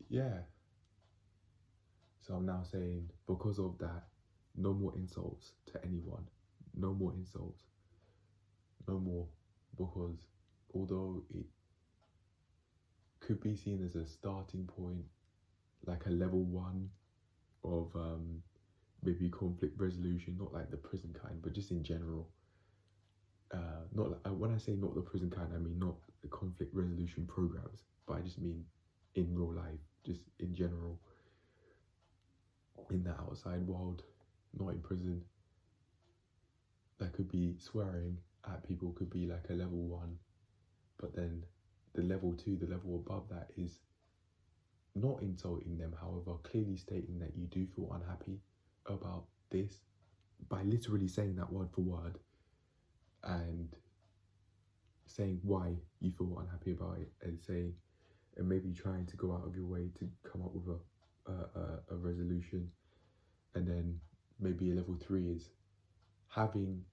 Yeah. So I'm now saying, because of that, no more insults to anyone. No more insults. No more. Because although it could be seen as a starting point, like a level 1 of maybe conflict resolution, not like the prison kind, but just in general. Not like, when I say not the prison kind, I mean not the conflict resolution programs, but I just mean in real life, just in general, in the outside world, not in prison. That could be swearing at people, could be like a level 1, but then the level 2, the level above that, is not insulting them, however, clearly stating that you do feel unhappy about this by literally saying that word for word and saying why you feel unhappy about it, and saying, and maybe trying to go out of your way to come up with a resolution. And then maybe a level 3 is having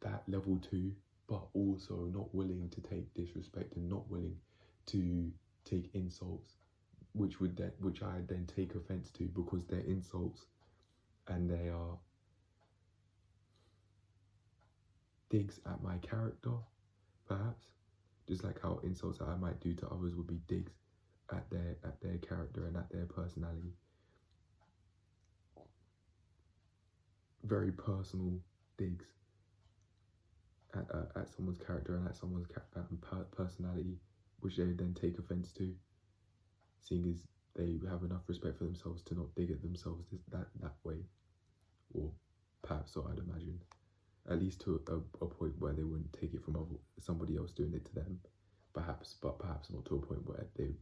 that level 2, but also not willing to take disrespect and not willing to take insults, which I then take offense to, because they're insults and they are digs at my character, perhaps, just like how insults that I might do to others would be digs at their character and at their personality. Very personal digs at someone's character and at someone's personality, which they then take offence to, seeing as they have enough respect for themselves to not dig at themselves that way, or perhaps so I'd imagine, at least to a point where they wouldn't take it from somebody else doing it to them, perhaps, but perhaps not to a point where they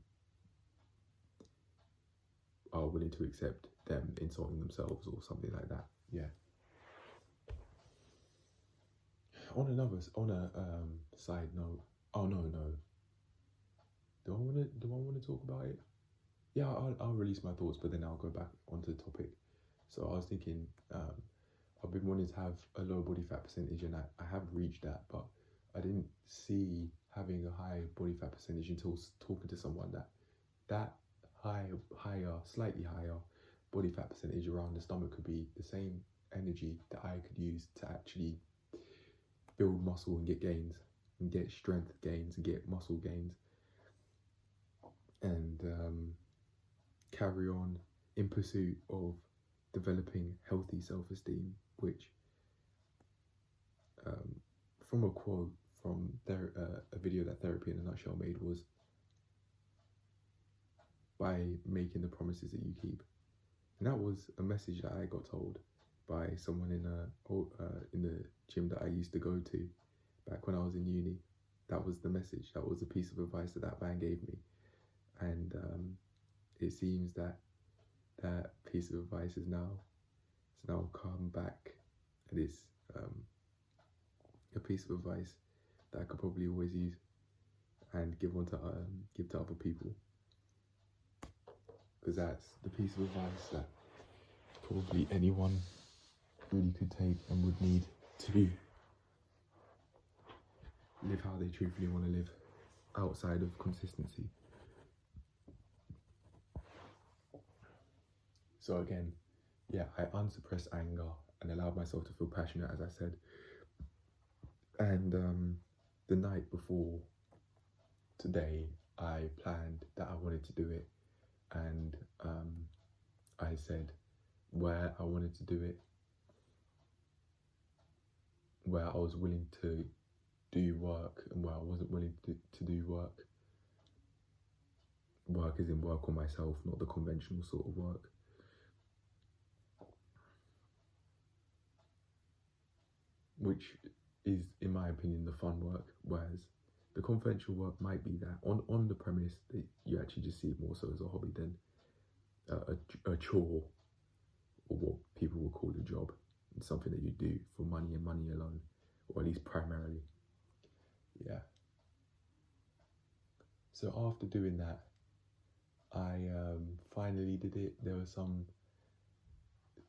are willing to accept them insulting themselves or something like that. Yeah. On a side note, oh no, do I want to talk about it? Yeah, I'll release my thoughts, but then I'll go back onto the topic. So I was thinking, I've been wanting to have a low body fat percentage, and I have reached that, but I didn't see having a high body fat percentage until talking to someone that slightly higher body fat percentage around the stomach could be the same energy that I could use to actually build muscle and get gains, and get strength gains, and get muscle gains, and carry on in pursuit of developing healthy self-esteem, which from a quote from a video that Therapy in a Nutshell made was, by making the promises that you keep. And that was a message that I got told by someone in the gym that I used to go to back when I was in uni. That was the message. That was a piece of advice that man gave me. And it seems that piece of advice has now come back, and it's a piece of advice that I could probably always use and give to other people, because that's the piece of advice that probably anyone really could take and would need to live how they truthfully want to live outside of consistency. So again, yeah, I unsuppressed anger and allowed myself to feel passionate, as I said. And the night before today, I planned that I wanted to do it, and I said where I wanted to do it, where I was willing to do work and where I wasn't willing to do work. Work is in work on myself, not the conventional sort of work. Which is, in my opinion, the fun work, whereas the conventional work might be that on the premise that you actually just see it more so as a hobby than a chore, or what people will call a job. It's something that you do for money and money alone, or at least primarily. Yeah. So after doing that, I finally did it. There were some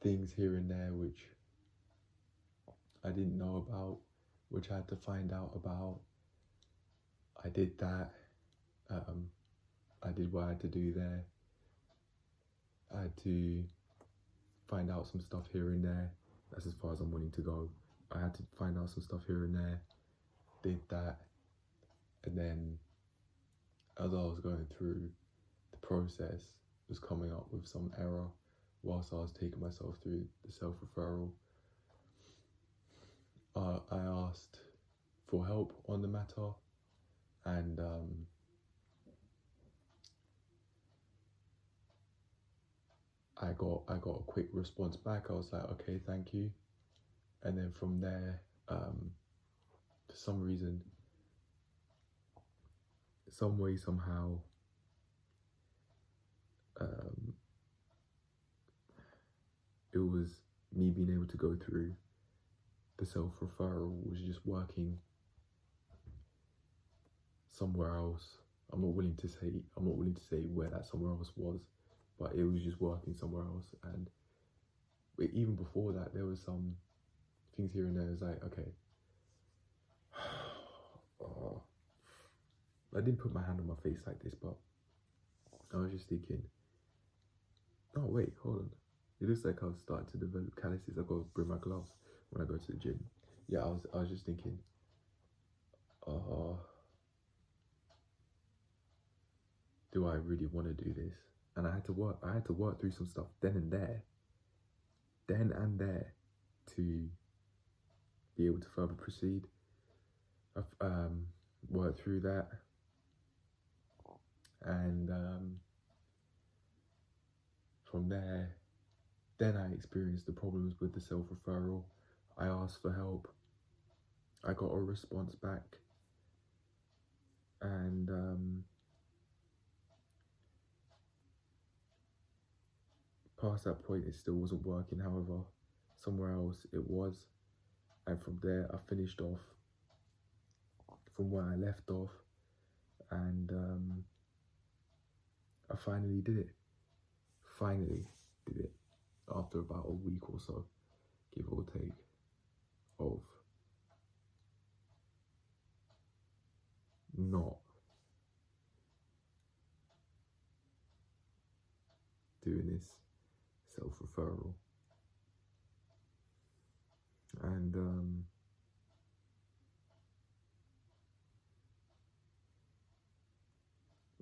things here and there which I didn't know about, which I had to find out about. I did that. I did what I had to do there. I had to find out some stuff here and there. That's as far as I'm willing to go. I had to find out some stuff here and there. Did that. And then as I was going through the process, was coming up with some error whilst I was taking myself through the self-referral. I asked for help on the matter, and I got a quick response back. I was like, okay, thank you. And then from there, for some reason, some way, somehow, it was me being able to go through the self-referral was just working somewhere else. I'm not willing to say where that somewhere else was, but it was just working somewhere else. And even before that, there was some things here and there. It was like, okay, I didn't put my hand on my face like this, but I was just thinking, oh wait, hold on. It looks like I was starting to develop calluses. I've got to bring my gloves when I go to the gym. Yeah, I was just thinking, do I really want to do this? And I had to work through some stuff then and there to be able to further proceed. I've worked through that, and from there, then I experienced the problems with the self-referral. I asked for help. I got a response back, and past that point it still wasn't working. However, somewhere else it was, and from there I finished off from where I left off, and I finally did it. After about a week or so, give or take, of not doing this self-referral. And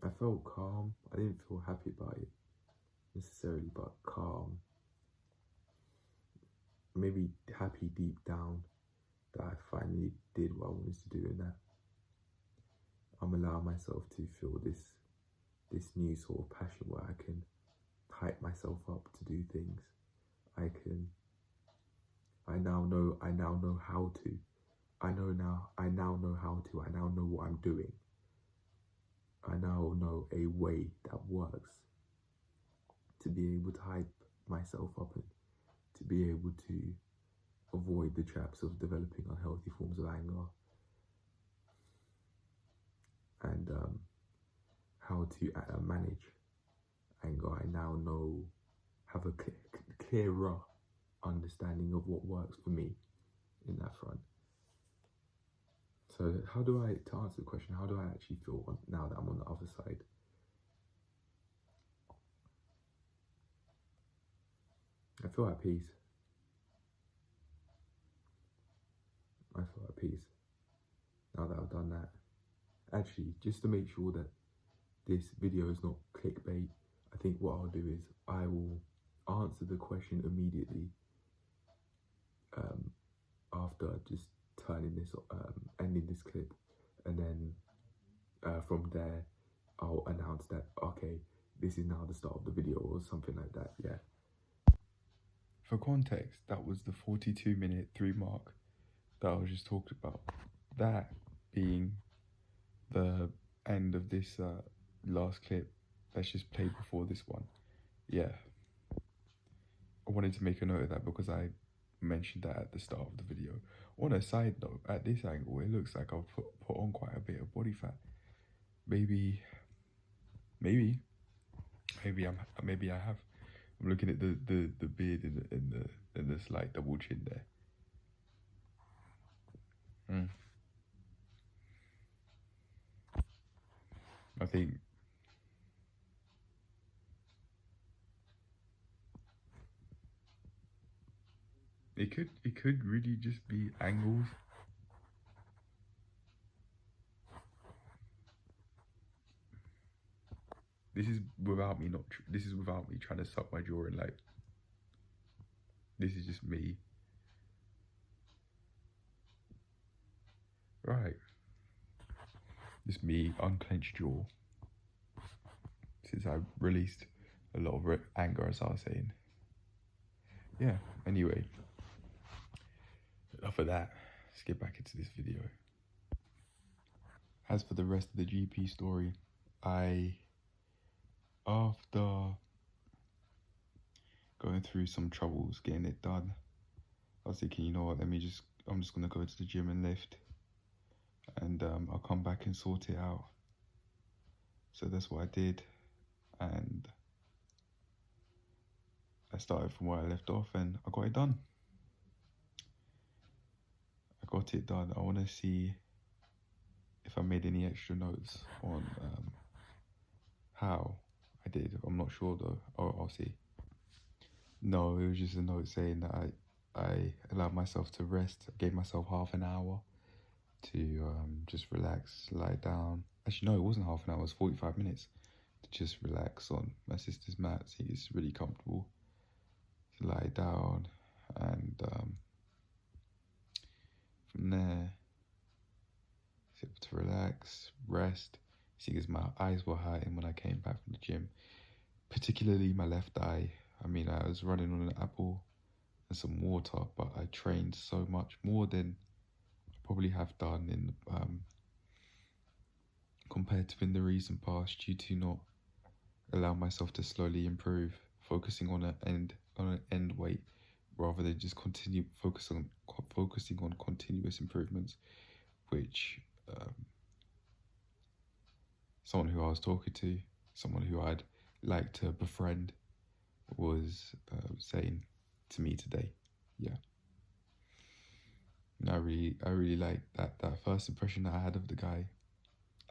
I felt calm. I didn't feel happy about it necessarily, but calm. Maybe happy deep down that I finally did what I wanted to do, and that I'm allowing myself to feel this new sort of passion where I can hype myself up to do things. I now know how to. I now know what I'm doing. I now know a way that works to be able to hype myself up and to be able to avoid the traps of developing unhealthy forms of anger, and how to manage anger. I now have a clearer understanding of what works for me in that front. So to answer the question, how do I actually feel now that I'm on the other side? I feel at peace. Now that I've done that. Actually, just to make sure that this video is not clickbait, I think what I'll do is I will answer the question immediately after just ending this clip, and then from there I'll announce that, okay, this is now the start of the video or something like that. Yeah. For context, that was the 42-minute 3 mark that I was just talking about. That being the end of this last clip that's just played before this one. Yeah. I wanted to make a note of that because I mentioned that at the start of the video. On a side note, at this angle, it looks like I've put on quite a bit of body fat. Maybe I have. I'm looking at the beard and the slight double chin there. I think it could really just be angles. This is without me trying to suck my jaw in. Like, this is just me. Right. Just me, unclenched jaw. Since I released a lot of anger, as I was saying. Yeah, anyway. Enough of that. Let's get back into this video. As for the rest of the GP story, after going through some troubles getting it done, I was thinking, you know what, I'm just gonna go to the gym and lift, and I'll come back and sort it out. So that's what I did, and I started from where I left off, and I got it done. I want to see if I made any extra notes on how I did. I'm not sure though. I'll see. No, it was just a note saying that I allowed myself to rest. I gave myself half an hour to just relax, lie down. Actually, no, it wasn't half an hour. It was 45 minutes. to just relax on my sister's mat. It's really comfortable to lie down, and from there, it's able to relax, rest. See, because my eyes were hurting when I came back from the gym, particularly my left eye. I mean, I was running on an apple and some water, but I trained so much more than I probably have done in compared to in the recent past, due to not allow myself to slowly improve, focusing on an end weight rather than just focusing on continuous improvements, which someone who I was talking to, someone who I'd like to befriend, was saying to me today. Yeah. And I really like that first impression that I had of the guy.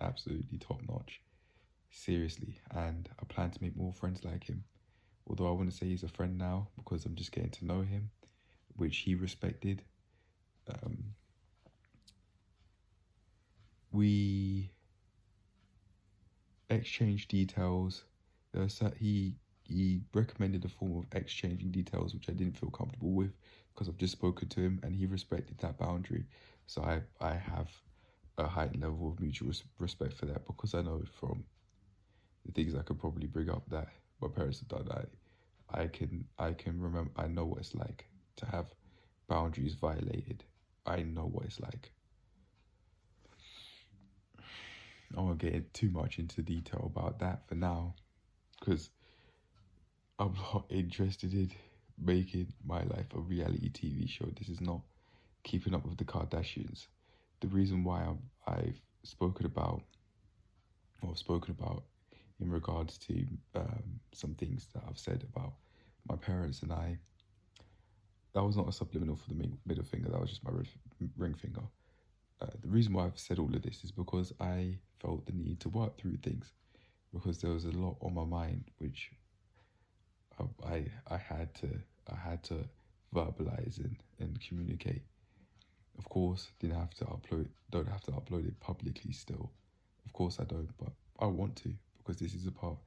Absolutely top notch. Seriously. And I plan to make more friends like him. Although I wouldn't say he's a friend now, because I'm just getting to know him, which he respected. We exchanged details. He recommended a form of exchanging details which I didn't feel comfortable with, because I've just spoken to him and he respected that boundary. So I have a high level of mutual respect for that, because I know from the things I could probably bring up that my parents have done, I can remember. I know what it's like to have boundaries violated. I know what it's like. I won't get too much into detail about that for now, because I'm not interested in making my life a reality TV show. This is not Keeping Up with the Kardashians. The reason why I've spoken about in regards to some things that I've said about my parents and I, that was not a subliminal for the middle finger, that was just my ring finger. The reason why I've said all of this is because I felt the need to work through things, because there was a lot on my mind which I had to verbalize and communicate. Of course, don't have to upload it publicly still. Of course I don't, but I want to, because this is a part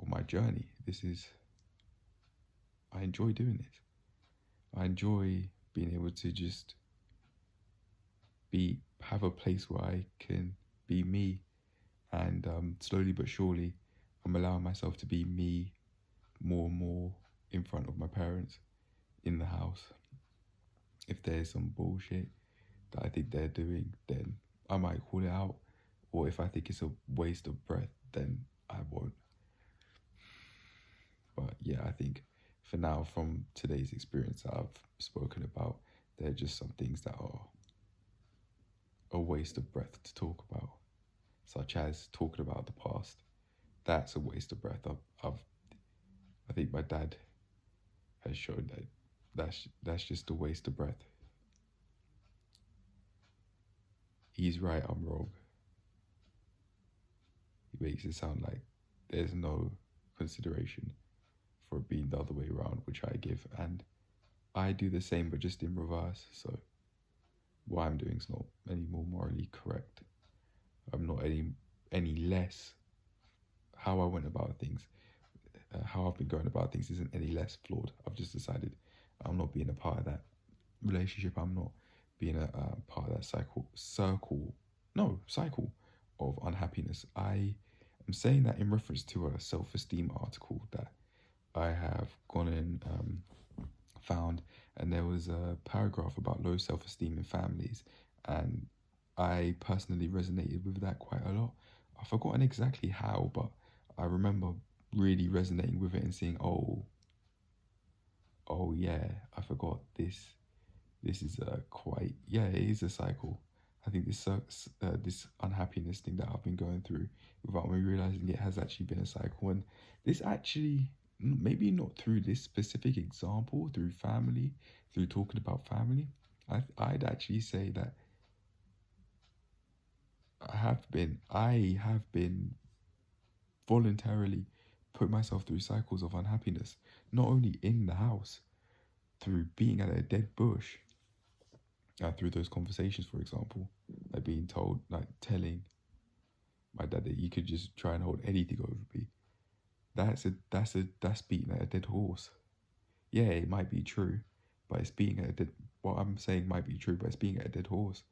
of my journey. I enjoy doing it. I enjoy being able to just have a place where I can be me, and slowly but surely I'm allowing myself to be me more and more in front of my parents in the house. If there's some bullshit that I think they're doing, then I might call it out, or if I think it's a waste of breath, then I won't. But yeah, I think for now, from today's experience that I've spoken about, there are just some things that are a waste of breath to talk about, such as talking about the past. That's a waste of breath. I think my dad has shown that's just a waste of breath. He's right, I'm wrong. He makes it sound like there's no consideration for it being the other way around, which I give, and I do the same, but just in reverse. So what I'm doing is not any more morally correct. I'm not any less. How I went about things, how I've been going about things, isn't any less flawed. I've just decided I'm not being a part of that relationship. I'm not being a part of that cycle of unhappiness. I am saying that in reference to a self-esteem article that I have gone and found, and there was a paragraph about low self-esteem in families, and I personally resonated with that quite a lot. I've forgotten exactly how, but I remember really resonating with it and saying, oh yeah, I forgot this. This is it is a cycle. I think this unhappiness thing that I've been going through without me realizing it has actually been a cycle. And this actually, maybe not through this specific example, through talking about family, I'd actually say that I have been voluntarily put myself through cycles of unhappiness, not only in the house, through being at a dead bush, through those conversations, for example, like telling my dad that he could just try and hold anything over me. that's beating at a dead horse. Yeah, it might be true, but it's beating at a dead. What I'm saying might be true, but it's beating at a dead horse.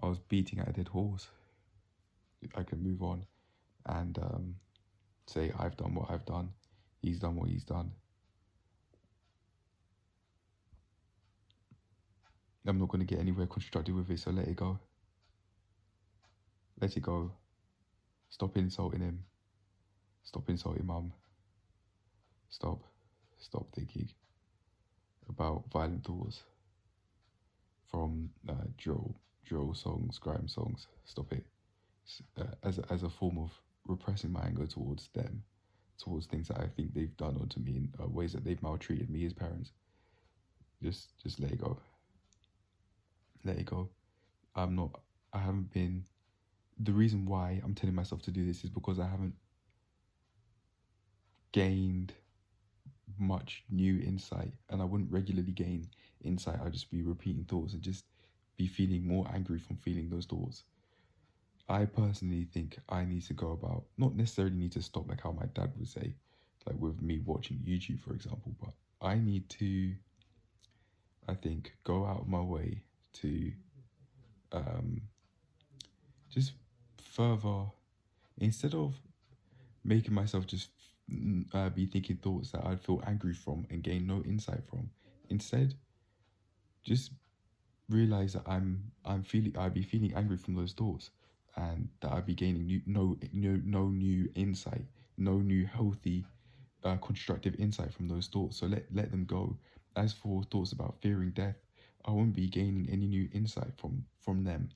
I was beating at a dead horse. I can move on and say I've done what I've done. He's done what he's done. I'm not going to get anywhere constructive with it, so let it go. Let it go. Stop insulting him. Stop insulting mum. Stop thinking about violent thoughts from drill songs, grime songs. Stop it. As a form of repressing my anger towards them, towards things that I think they've done onto me in ways that they've maltreated me as parents. Just let it go. Let it go. I haven't been. The reason why I'm telling myself to do this is because I haven't gained much new insight, and I wouldn't regularly gain insight. I'd just be repeating thoughts and just be feeling more angry from feeling those thoughts. I personally think I need to go about, not necessarily need to stop like how my dad would say, like with me watching YouTube, for example, but I need to, I think, go out of my way to just further, instead of making myself just be thinking thoughts that I'd feel angry from and gain no insight from. Instead, just realize that I'd be feeling angry from those thoughts, and that I'd be gaining no new insight, no new healthy, constructive insight from those thoughts. So let them go. As for thoughts about fearing death, I won't be gaining any new insight from them.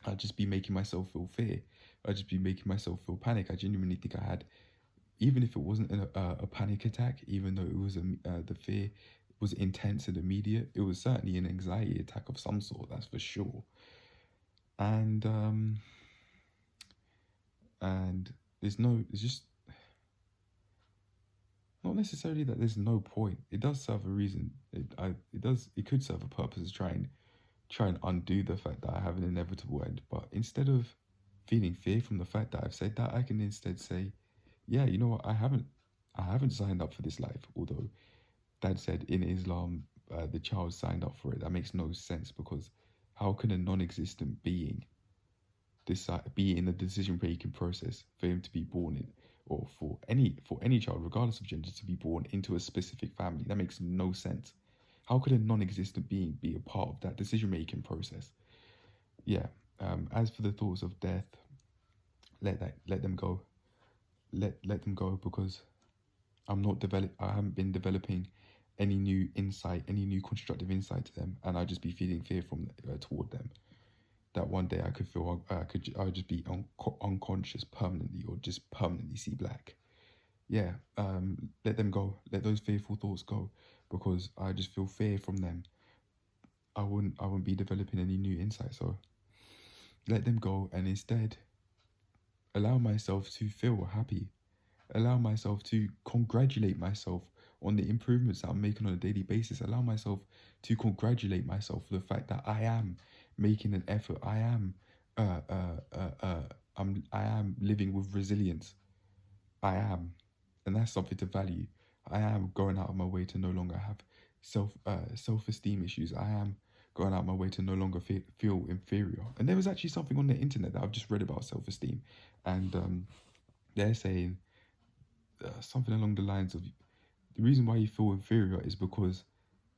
I'd just be making myself feel fear. I'd just be making myself feel panic. I genuinely think I had, even if it wasn't a panic attack, even though it was the fear was intense and immediate, it was certainly an anxiety attack of some sort, that's for sure. And it's just not necessarily that there's no point. It does serve a reason. It could serve a purpose to try and undo the fact that I have an inevitable end. But instead of feeling fear from the fact that I've said that, I can instead say, yeah, you know what, I haven't signed up for this life. Although Dad said in Islam, the child signed up for it. That makes no sense, because how can a non-existent being be in the decision-making process for him to be born in, or for any child, regardless of gender, to be born into a specific family? That makes no sense. How could a non-existent being be a part of that decision-making process? Yeah. As for the thoughts of death, let them go. Let them go, because I haven't been developing any new insight, any new constructive insight to them, and I'd just be feeling fear toward them. That one day I would just be unconscious permanently, or just permanently see black. Yeah, let them go. Let those fearful thoughts go, because I just feel fear from them. I wouldn't be developing any new insight. So let them go, and instead allow myself to feel happy. Allow myself to congratulate myself on the improvements that I'm making on a daily basis. Allow myself to congratulate myself for the fact that I am making an effort. I am living with resilience. I am, and that's something to value. I am going out of my way to no longer have self-esteem issues. I am going out of my way to no longer feel inferior. And there was actually something on the internet that I've just read about self-esteem, and they're saying something along the lines of, the reason why you feel inferior is because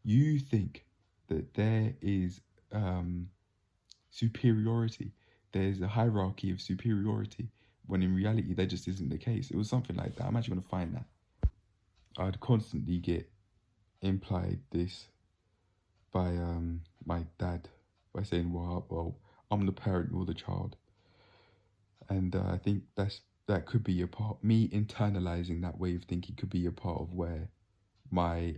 you think that there is superiority. There's a hierarchy of superiority, when in reality that just isn't the case. It was something like that. I'm actually going to find that. I'd constantly get implied this by my dad, by saying, well, I'm the parent, you're the child. And I think that could be a part, me internalizing that way of thinking could be a part of where my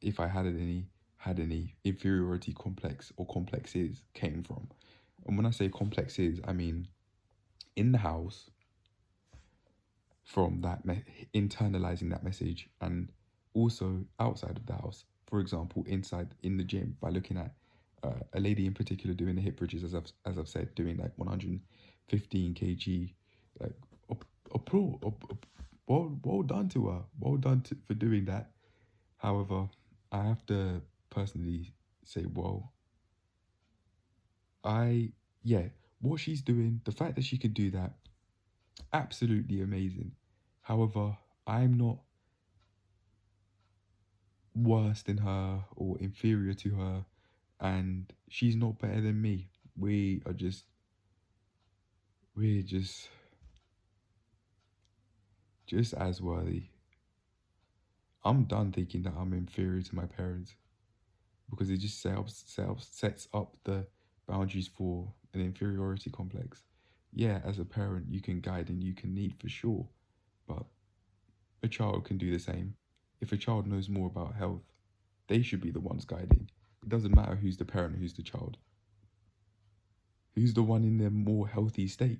if I had any inferiority complex or complexes came from. And when I say complexes, I mean in the house, from that internalizing that message, and also outside of the house. For example, inside in the gym, by looking at a lady in particular doing the hip bridges, as I've said, doing like 115 kg, like well done to her. Well done for doing that. However, I have to personally say, well, yeah, what she's doing, the fact that she can do that, absolutely amazing. However, I'm not worse than her or inferior to her, and she's not better than me. We're just as worthy. I'm done thinking that I'm inferior to my parents because it just sets up the boundaries for an inferiority complex. Yeah, as a parent, you can guide and you can lead for sure, but a child can do the same. If a child knows more about health, they should be the ones guiding. It doesn't matter who's the parent, who's the child, who's the one in the more healthy state.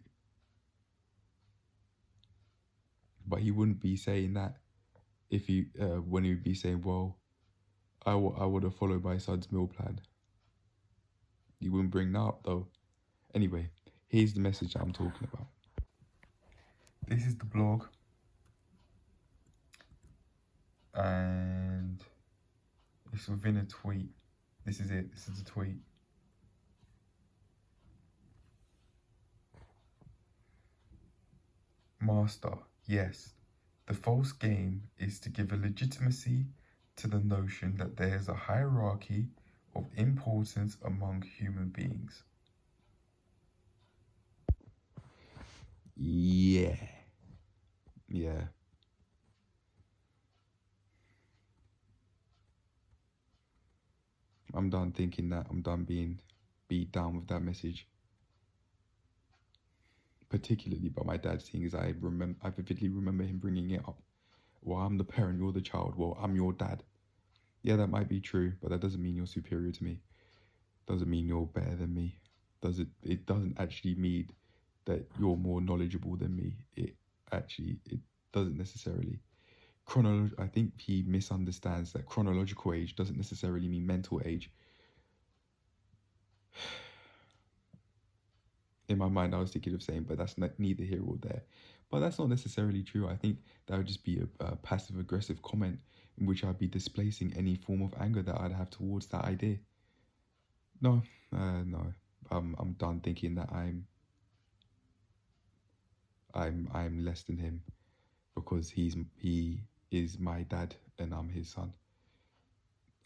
But he wouldn't be saying that if he, when he would be saying, well, I would have followed my son's meal plan. He wouldn't bring that up though. Anyway, here's the message I'm talking about. This is the blog. And it's within a tweet. This is it. This is a tweet. Master, yes. The false game is to give a legitimacy to the notion that there is a hierarchy of importance among human beings. Yeah. Yeah. I'm done thinking that. I'm done being beat down with that message. Particularly by my dad, seeing as I vividly remember him bringing it up. Well, I'm the parent, you're the child. Well, I'm your dad. Yeah, that might be true, but that doesn't mean you're superior to me. Doesn't mean you're better than me. It doesn't actually mean that you're more knowledgeable than me. It doesn't necessarily. I think he misunderstands that chronological age doesn't necessarily mean mental age. In my mind, I was thinking of saying, but that's neither here or there. But that's not necessarily true. I think that would just be a passive-aggressive comment in which I'd be displacing any form of anger that I'd have towards that idea. No, no. I'm done thinking that I'm less than him because he is my dad and I'm his son.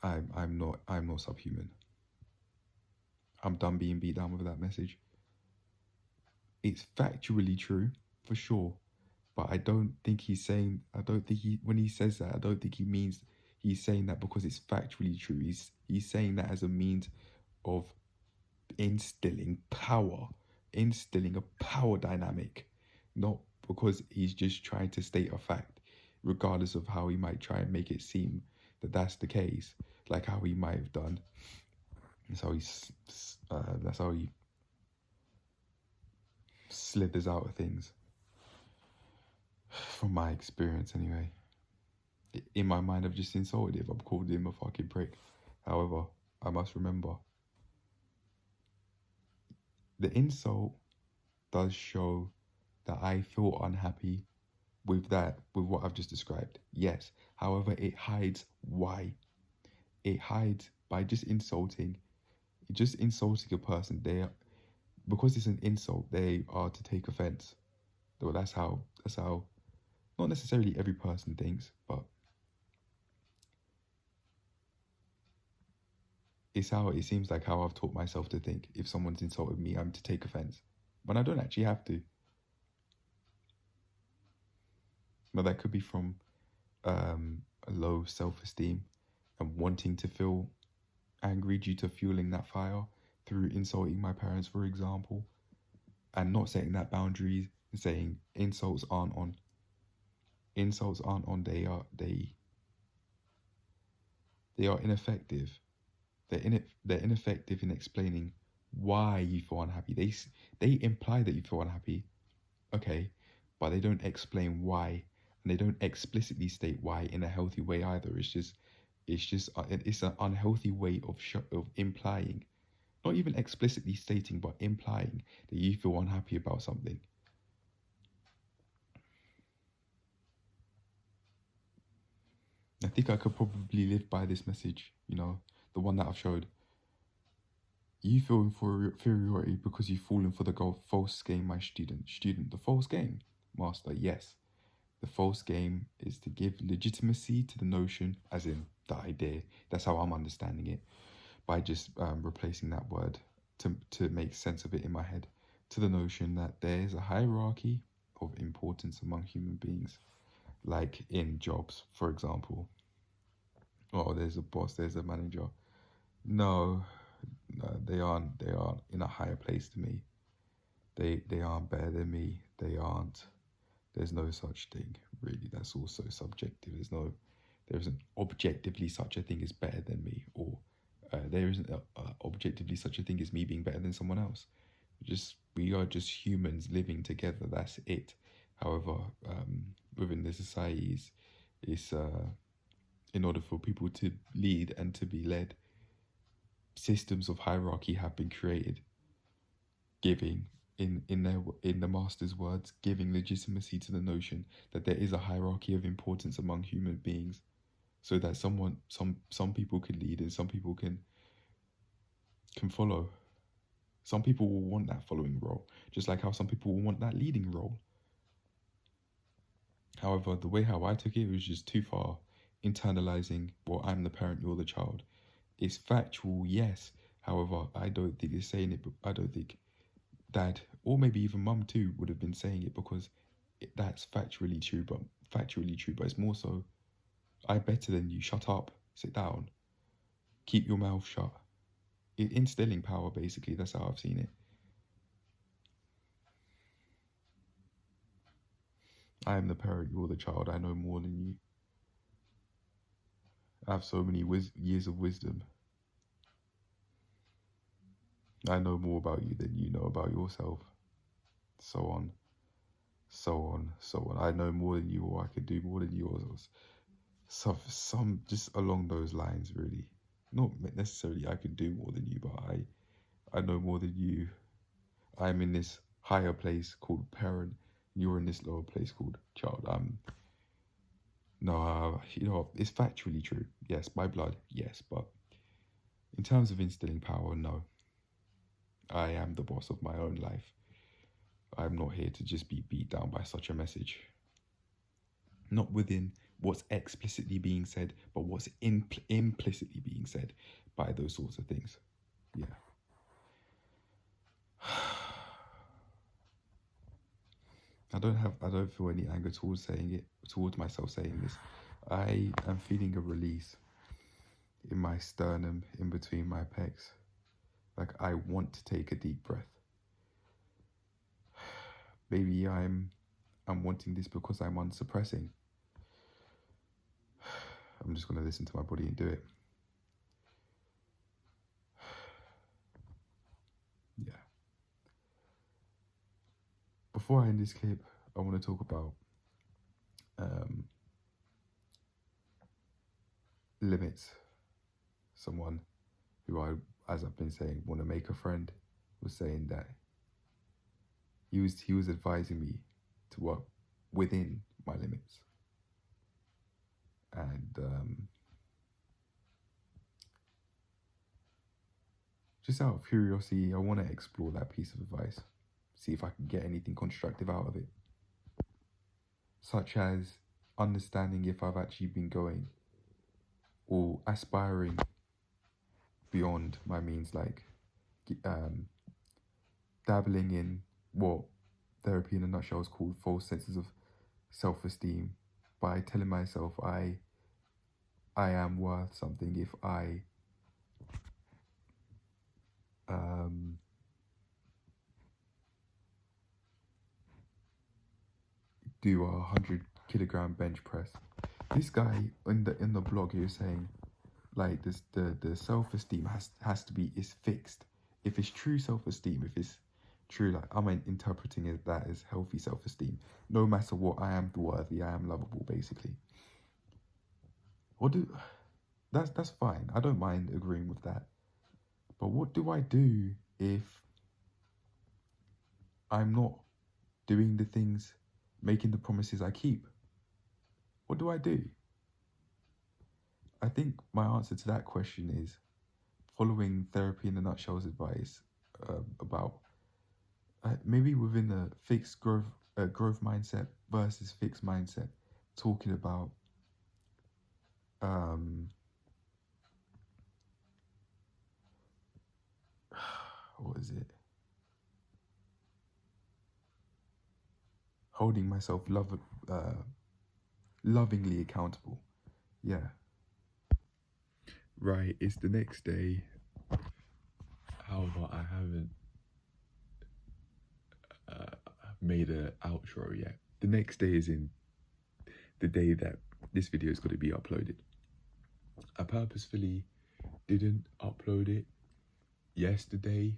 I'm not subhuman. I'm done being beat down with that message. It's factually true, for sure. But I don't think when he says that, I don't think he means he's saying that because it's factually true. He's saying that as a means of instilling a power dynamic, not because he's just trying to state a fact, regardless of how he might try and make it seem that that's the case, like how he might have done. That's how he slithers out of things. From my experience, anyway. In my mind, I've just insulted him. I've called him a fucking prick. However, I must remember the insult does show that I feel unhappy with what I've just described. Yes. However, it hides why. It hides by just insulting a person. Because it's an insult, they are to take offense. Though that's how not necessarily every person thinks, but it's how it seems like how I've taught myself to think. If someone's insulted me, I'm to take offense. But I don't actually have to. But that could be from a low self-esteem and wanting to feel angry due to fueling that fire through insulting my parents, for example, and not setting that boundaries and saying insults aren't on. They are ineffective. They're ineffective in explaining why you feel unhappy. They imply that you feel unhappy, okay, but they don't explain why, and they don't explicitly state why in a healthy way either. It's an unhealthy way of implying, not even explicitly stating, but implying that you feel unhappy about something. think I could probably live by this message, you know, the one that I've showed. You feel inferiority because you've fallen for the false game, my student. Student, the false game. Master, yes. The false game is to give legitimacy to the notion, as in the idea. That's how I'm understanding it, by just replacing that word to make sense of it in my head, to the notion that there is a hierarchy of importance among human beings, like in jobs, for example. Oh, there's a boss, there's a manager. No, they aren't in a higher place to me. They aren't better than me. They aren't. There's no such thing, really. That's also subjective. There isn't objectively such a thing as better than me, or there isn't objectively such a thing as me being better than someone else. We are just humans living together. That's it. However, within the societies, it's in order for people to lead and to be led, systems of hierarchy have been created, giving in the master's words, giving legitimacy to the notion that there is a hierarchy of importance among human beings, so that some people can lead and some people can follow. Some people will want that following role, just like how some people will want that leading role. However, the way how I took it was just too far, internalizing, well, I'm the parent, you're the child. It's factual, yes. However, I don't think it's saying it. I don't think dad, or maybe even mum too, would have been saying it, because that's factually true. But it's more so, I'm better than you. Shut up. Sit down. Keep your mouth shut. Instilling power, basically. That's how I've seen it. I am the parent, you're the child. I know more than you. I have so many years of wisdom. I know more about you than you know about yourself. So on, so on, so on. I know more than you, or I could do more than yours. Some just along those lines, really. Not necessarily I could do more than you, but I know more than you. I'm in this higher place called parent. You're in this lower place called child. It's factually true. Yes, by blood, yes, but in terms of instilling power, no. I am the boss of my own life. I'm not here to just be beat down by such a message. Not within what's explicitly being said, but what's implicitly being said by those sorts of things. Yeah. I don't feel any anger towards myself saying this. I am feeling a release in my sternum, in between my pecs. Like I want to take a deep breath. Maybe I'm wanting this because I'm unsuppressing. I'm just gonna listen to my body and do it. Yeah. Before I end this clip, I want to talk about limits. Someone who as I've been saying, want to make a friend, was saying that he was advising me to work within my limits. And just out of curiosity, I want to explore that piece of advice, see if I can get anything constructive out of it, such as understanding if I've actually been going or aspiring beyond my means, like dabbling in what therapy in a nutshell is called false senses of self-esteem, by telling myself I am worth something if I do a 100-kilogram bench press. This guy in the blog, he was saying, like, this the self-esteem has to be, is fixed. If it's true self-esteem, if it's true, like I'm interpreting it that as healthy self-esteem, no matter what, I am worthy, I am lovable, basically. That's fine. I don't mind agreeing with that. But what do I do if I'm not doing the things, making the promises I keep? What do I do? I think my answer to that question is following Therapy in a Nutshell's advice about maybe within the fixed growth mindset versus fixed mindset, talking about what is it? Holding myself lovingly accountable. Yeah. Right, it's the next day. However, I haven't made an outro yet. The next day is in the day that this video is going to be uploaded. I purposefully didn't upload it yesterday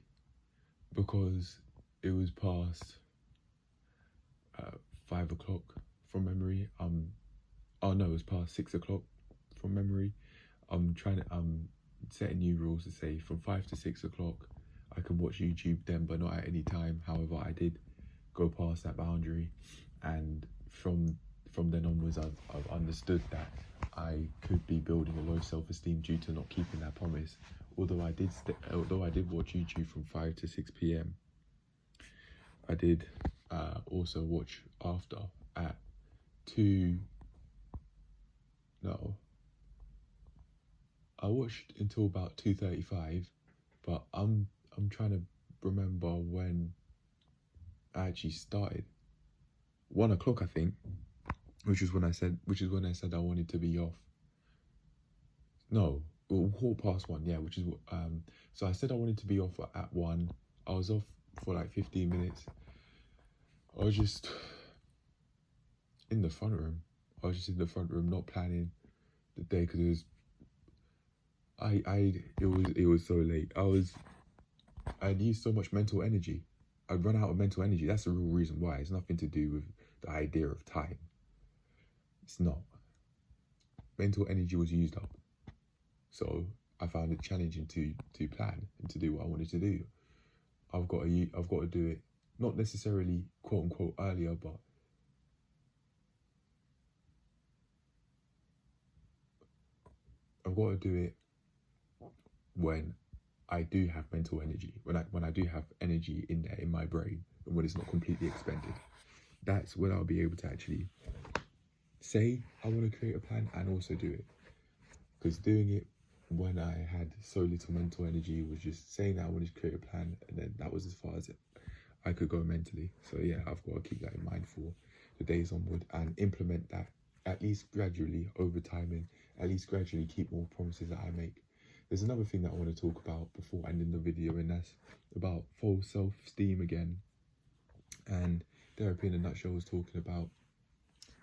because it was past 5 o'clock from memory. Oh no, it was past 6 o'clock from memory. I'm setting new rules to say from 5 to 6 o'clock I can watch YouTube then, but not at any time. However, I did go past that boundary, and from then onwards I've understood that I could be building a low self-esteem due to not keeping that promise. Although I did watch YouTube from 5 to 6 p.m. I did also watch after at 2. No, I watched until about 2:35, but I'm trying to remember when I actually started. 1 o'clock, I think, which is when I said I wanted to be off. No, 1:15, yeah, which is what so I said I wanted to be off at 1. I was off for like 15 minutes. I was just in the front room. Not planning the day because it was so late. I'd used so much mental energy. I'd run out of mental energy. That's the real reason why. It's nothing to do with the idea of time. It's not. Mental energy was used up. So I found it challenging to plan and to do what I wanted to do. I've got to do it, not necessarily quote unquote earlier, but I've got to do it when I do have mental energy, when I do have energy in there in my brain, and when it's not completely expended. That's when I'll be able to actually say I want to create a plan and also do it. Because doing it when I had so little mental energy was just saying that I wanted to create a plan, and then that was as far as I could go mentally. So yeah, I've got to keep that in mind for the days onward and implement that at least gradually over time, and at least gradually keep more promises that I make. There's another thing that I want to talk about before ending the video, and that's about false self-esteem again. And Therapy in a Nutshell was talking about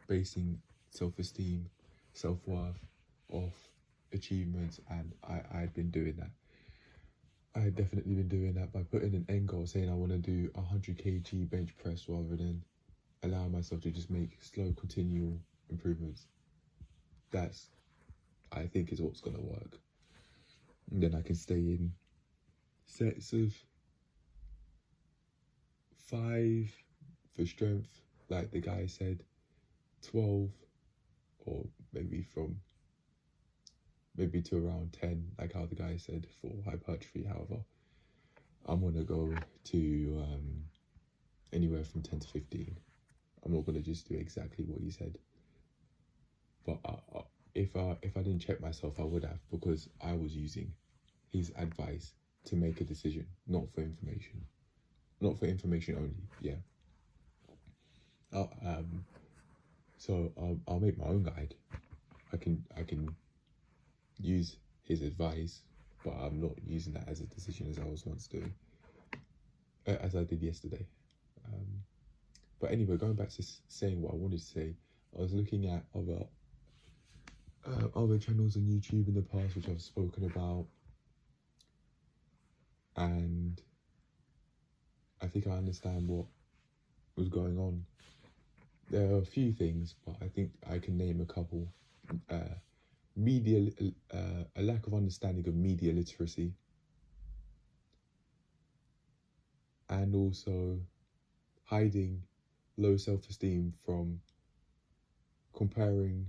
basing self-esteem, self-worth off achievements, and I'd been doing that. I had definitely been doing that by putting an end goal, saying I want to do 100 kg bench press rather than allowing myself to just make slow, continual improvements. That's, I think, is what's going to work. And then I can stay in sets of 5 for strength, like the guy said, 12, or maybe to around 10, like how the guy said, for hypertrophy. However, I'm going to go to anywhere from 10 to 15. I'm not going to just do exactly what he said. But if I didn't check myself, I would have, because I was using his advice to make a decision, not for information. Not for information only, yeah. So I'll make my own guide. I can use his advice, but I'm not using that as a decision as I was once doing, as I did yesterday. But anyway, going back to saying what I wanted to say, I was looking at other channels on YouTube in the past which I've spoken about, and I think I understand what was going on. There are a few things, but I think I can name a couple. A lack of understanding of media literacy, and also hiding low self-esteem from comparing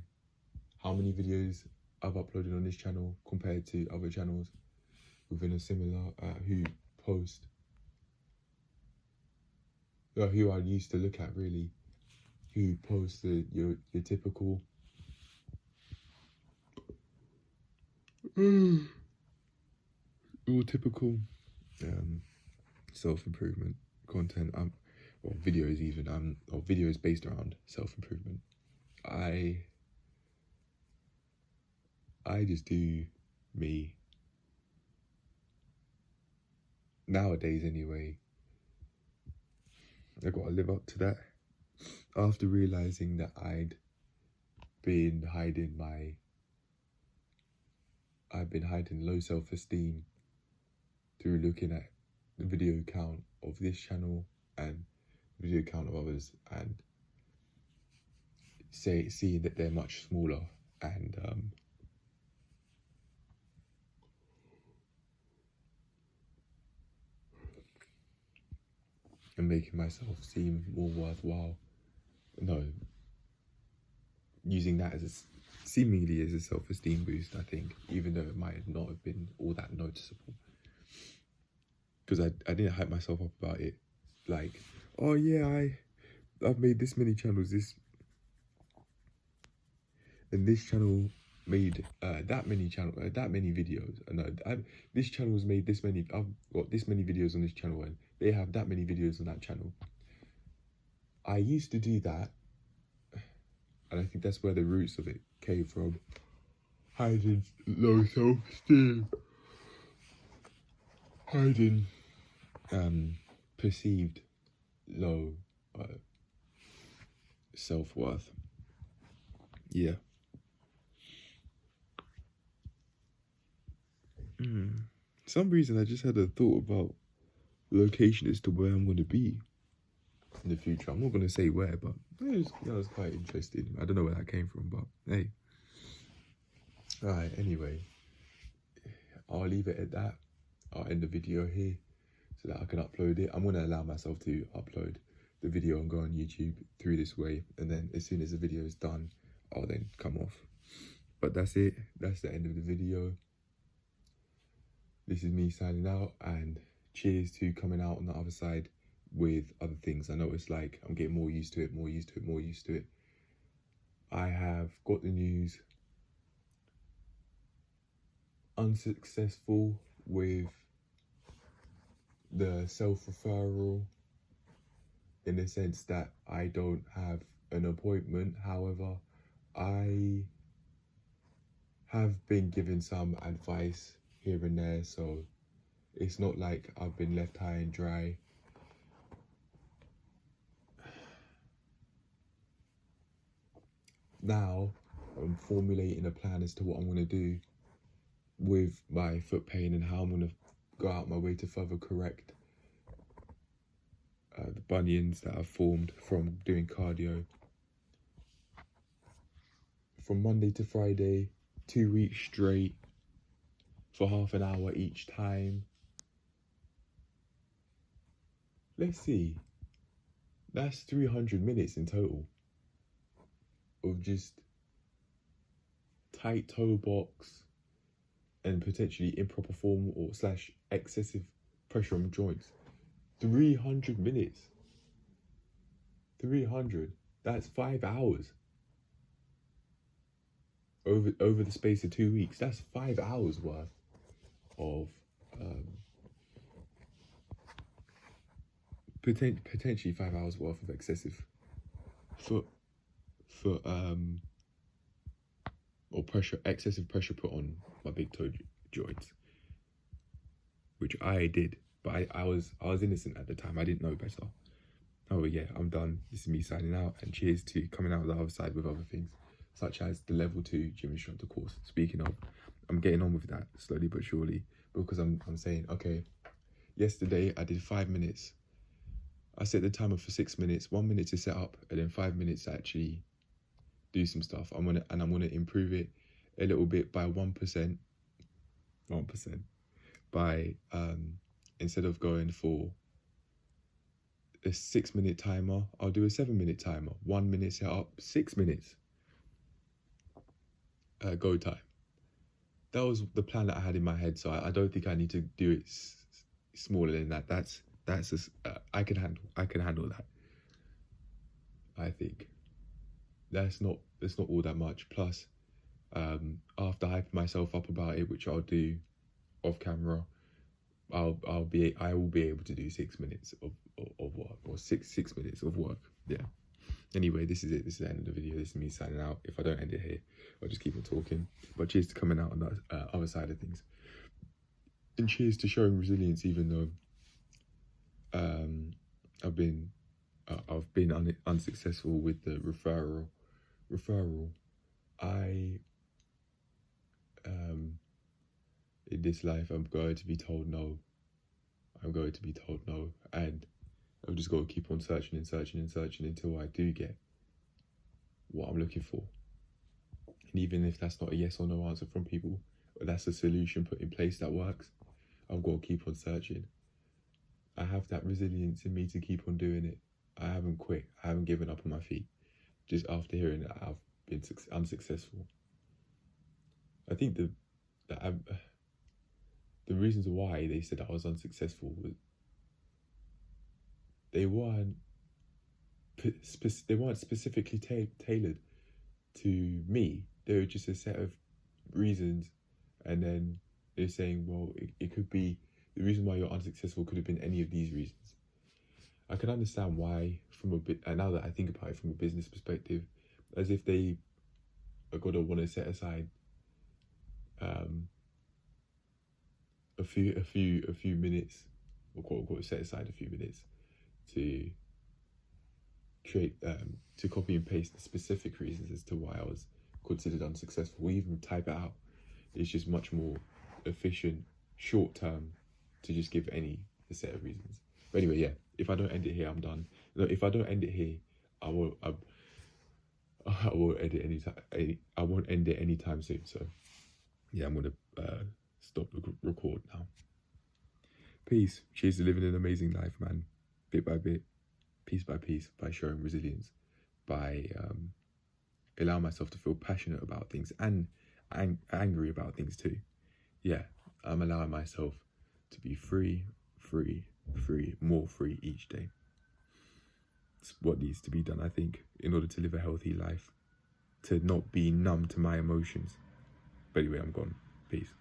how many videos I've uploaded on this channel compared to other channels within a similar who post, who I used to look at really, who post your typical your typical self-improvement content, or videos even, or videos based around self-improvement. I just do me. Nowadays anyway, I gotta live up to that. After realizing that I've been hiding low self-esteem through looking at the video count of this channel and video count of others, and seeing that they're much smaller, and making myself seem more worthwhile. No, using that as seemingly as a self-esteem boost, I think, even though it might not have been all that noticeable. Because I didn't hype myself up about it. Like, oh yeah, I've made this many channels, and this channel made that many videos. No, this channel has made this many. I've got this many videos on this channel, and they have that many videos on that channel. I used to do that, and I think that's where the roots of it came from. Hiding low self-esteem, hiding perceived low self-worth. Yeah. Some reason I just had a thought about location as to where I'm going to be in the future. I'm not going to say where, but it was quite interesting. I don't know where that came from, but hey. Alright, anyway, I'll leave it at that. I'll end the video here so that I can upload it. I'm going to allow myself to upload the video and go on YouTube through this way, and then as soon as the video is done, I'll then come off. But that's it. That's the end of the video. This is me signing out, and cheers to coming out on the other side with other things. I know it's like I'm getting more used to it. I have got the news. Unsuccessful with the self-referral, in the sense that I don't have an appointment. However, I have been given some advice here and there, so it's not like I've been left high and dry. Now I'm formulating a plan as to what I'm going to do with my foot pain and how I'm going to go out my way to further correct the bunions that have formed from doing cardio. From Monday to Friday, 2 weeks straight, for half an hour each time. Let's see, that's 300 minutes in total of just tight toe box and potentially improper form or / excessive pressure on joints. 300 minutes. 300. That's 5 hours. Over the space of 2 weeks. That's 5 hours worth of potentially 5 hours worth of excessive foot or excessive pressure put on my big toe joints, which I did, but I was innocent at the time. I didn't know better. Oh yeah, I'm done. This is me signing out, and cheers to coming out the other side with other things, such as the level 2 gym instructor course. Speaking of, I'm getting on with that slowly but surely, because I'm saying, okay, yesterday I did 5 minutes. I set the timer for 6 minutes, 1 minute to set up, and then 5 minutes to actually do some stuff. I'm gonna improve it a little bit by 1%. By instead of going for a 6 minute timer, I'll do a 7 minute timer. 1 minute set up, 6 minutes go time. that was the plan that I had in my head. So I don't think I need to do it smaller than that. That's just, I can handle that. I think that's not all that much. Plus, after hyping myself up about it, which I'll do off camera, I will be able to do 6 minutes of work, or six minutes of work. Yeah. Anyway, this is it. This is the end of the video. This is me signing out. If I don't end it here, I'll just keep on talking. But cheers to coming out on the other side of things, and cheers to showing resilience, even though I've been unsuccessful with the referral. I in this life, I'm going to be told no. And I've just got to keep on searching until I do get what I'm looking for. And even if that's not a yes or no answer from people, but that's a solution put in place that works, I've got to keep on searching. I have that resilience in me to keep on doing it. I haven't quit. I haven't given up on my feet. Just after hearing that I've been unsuccessful. I think the reasons why they said I was unsuccessful was they weren't specifically tailored to me. They were just a set of reasons, and then they're saying, well, it could be, the reason why you're unsuccessful could have been any of these reasons. I can understand why now that I think about it from a business perspective, as if they are going to want to set aside a few minutes, or quote unquote set aside a few minutes to create to copy and paste the specific reasons as to why I was considered unsuccessful. We even type it out. It's just much more efficient, short term, to just give a set of reasons. But anyway, yeah, if I don't end it here, I'm done. No, if I don't end it here, I won't end it anytime soon. So yeah, I'm gonna stop the record now. Peace. Cheers to living an amazing life, man. Bit by bit, piece by piece, by showing resilience, by allowing myself to feel passionate about things and angry about things too. Yeah, I'm allowing myself to be free, more free each day. It's what needs to be done, I think, in order to live a healthy life, to not be numb to my emotions. But anyway, I'm gone. Peace.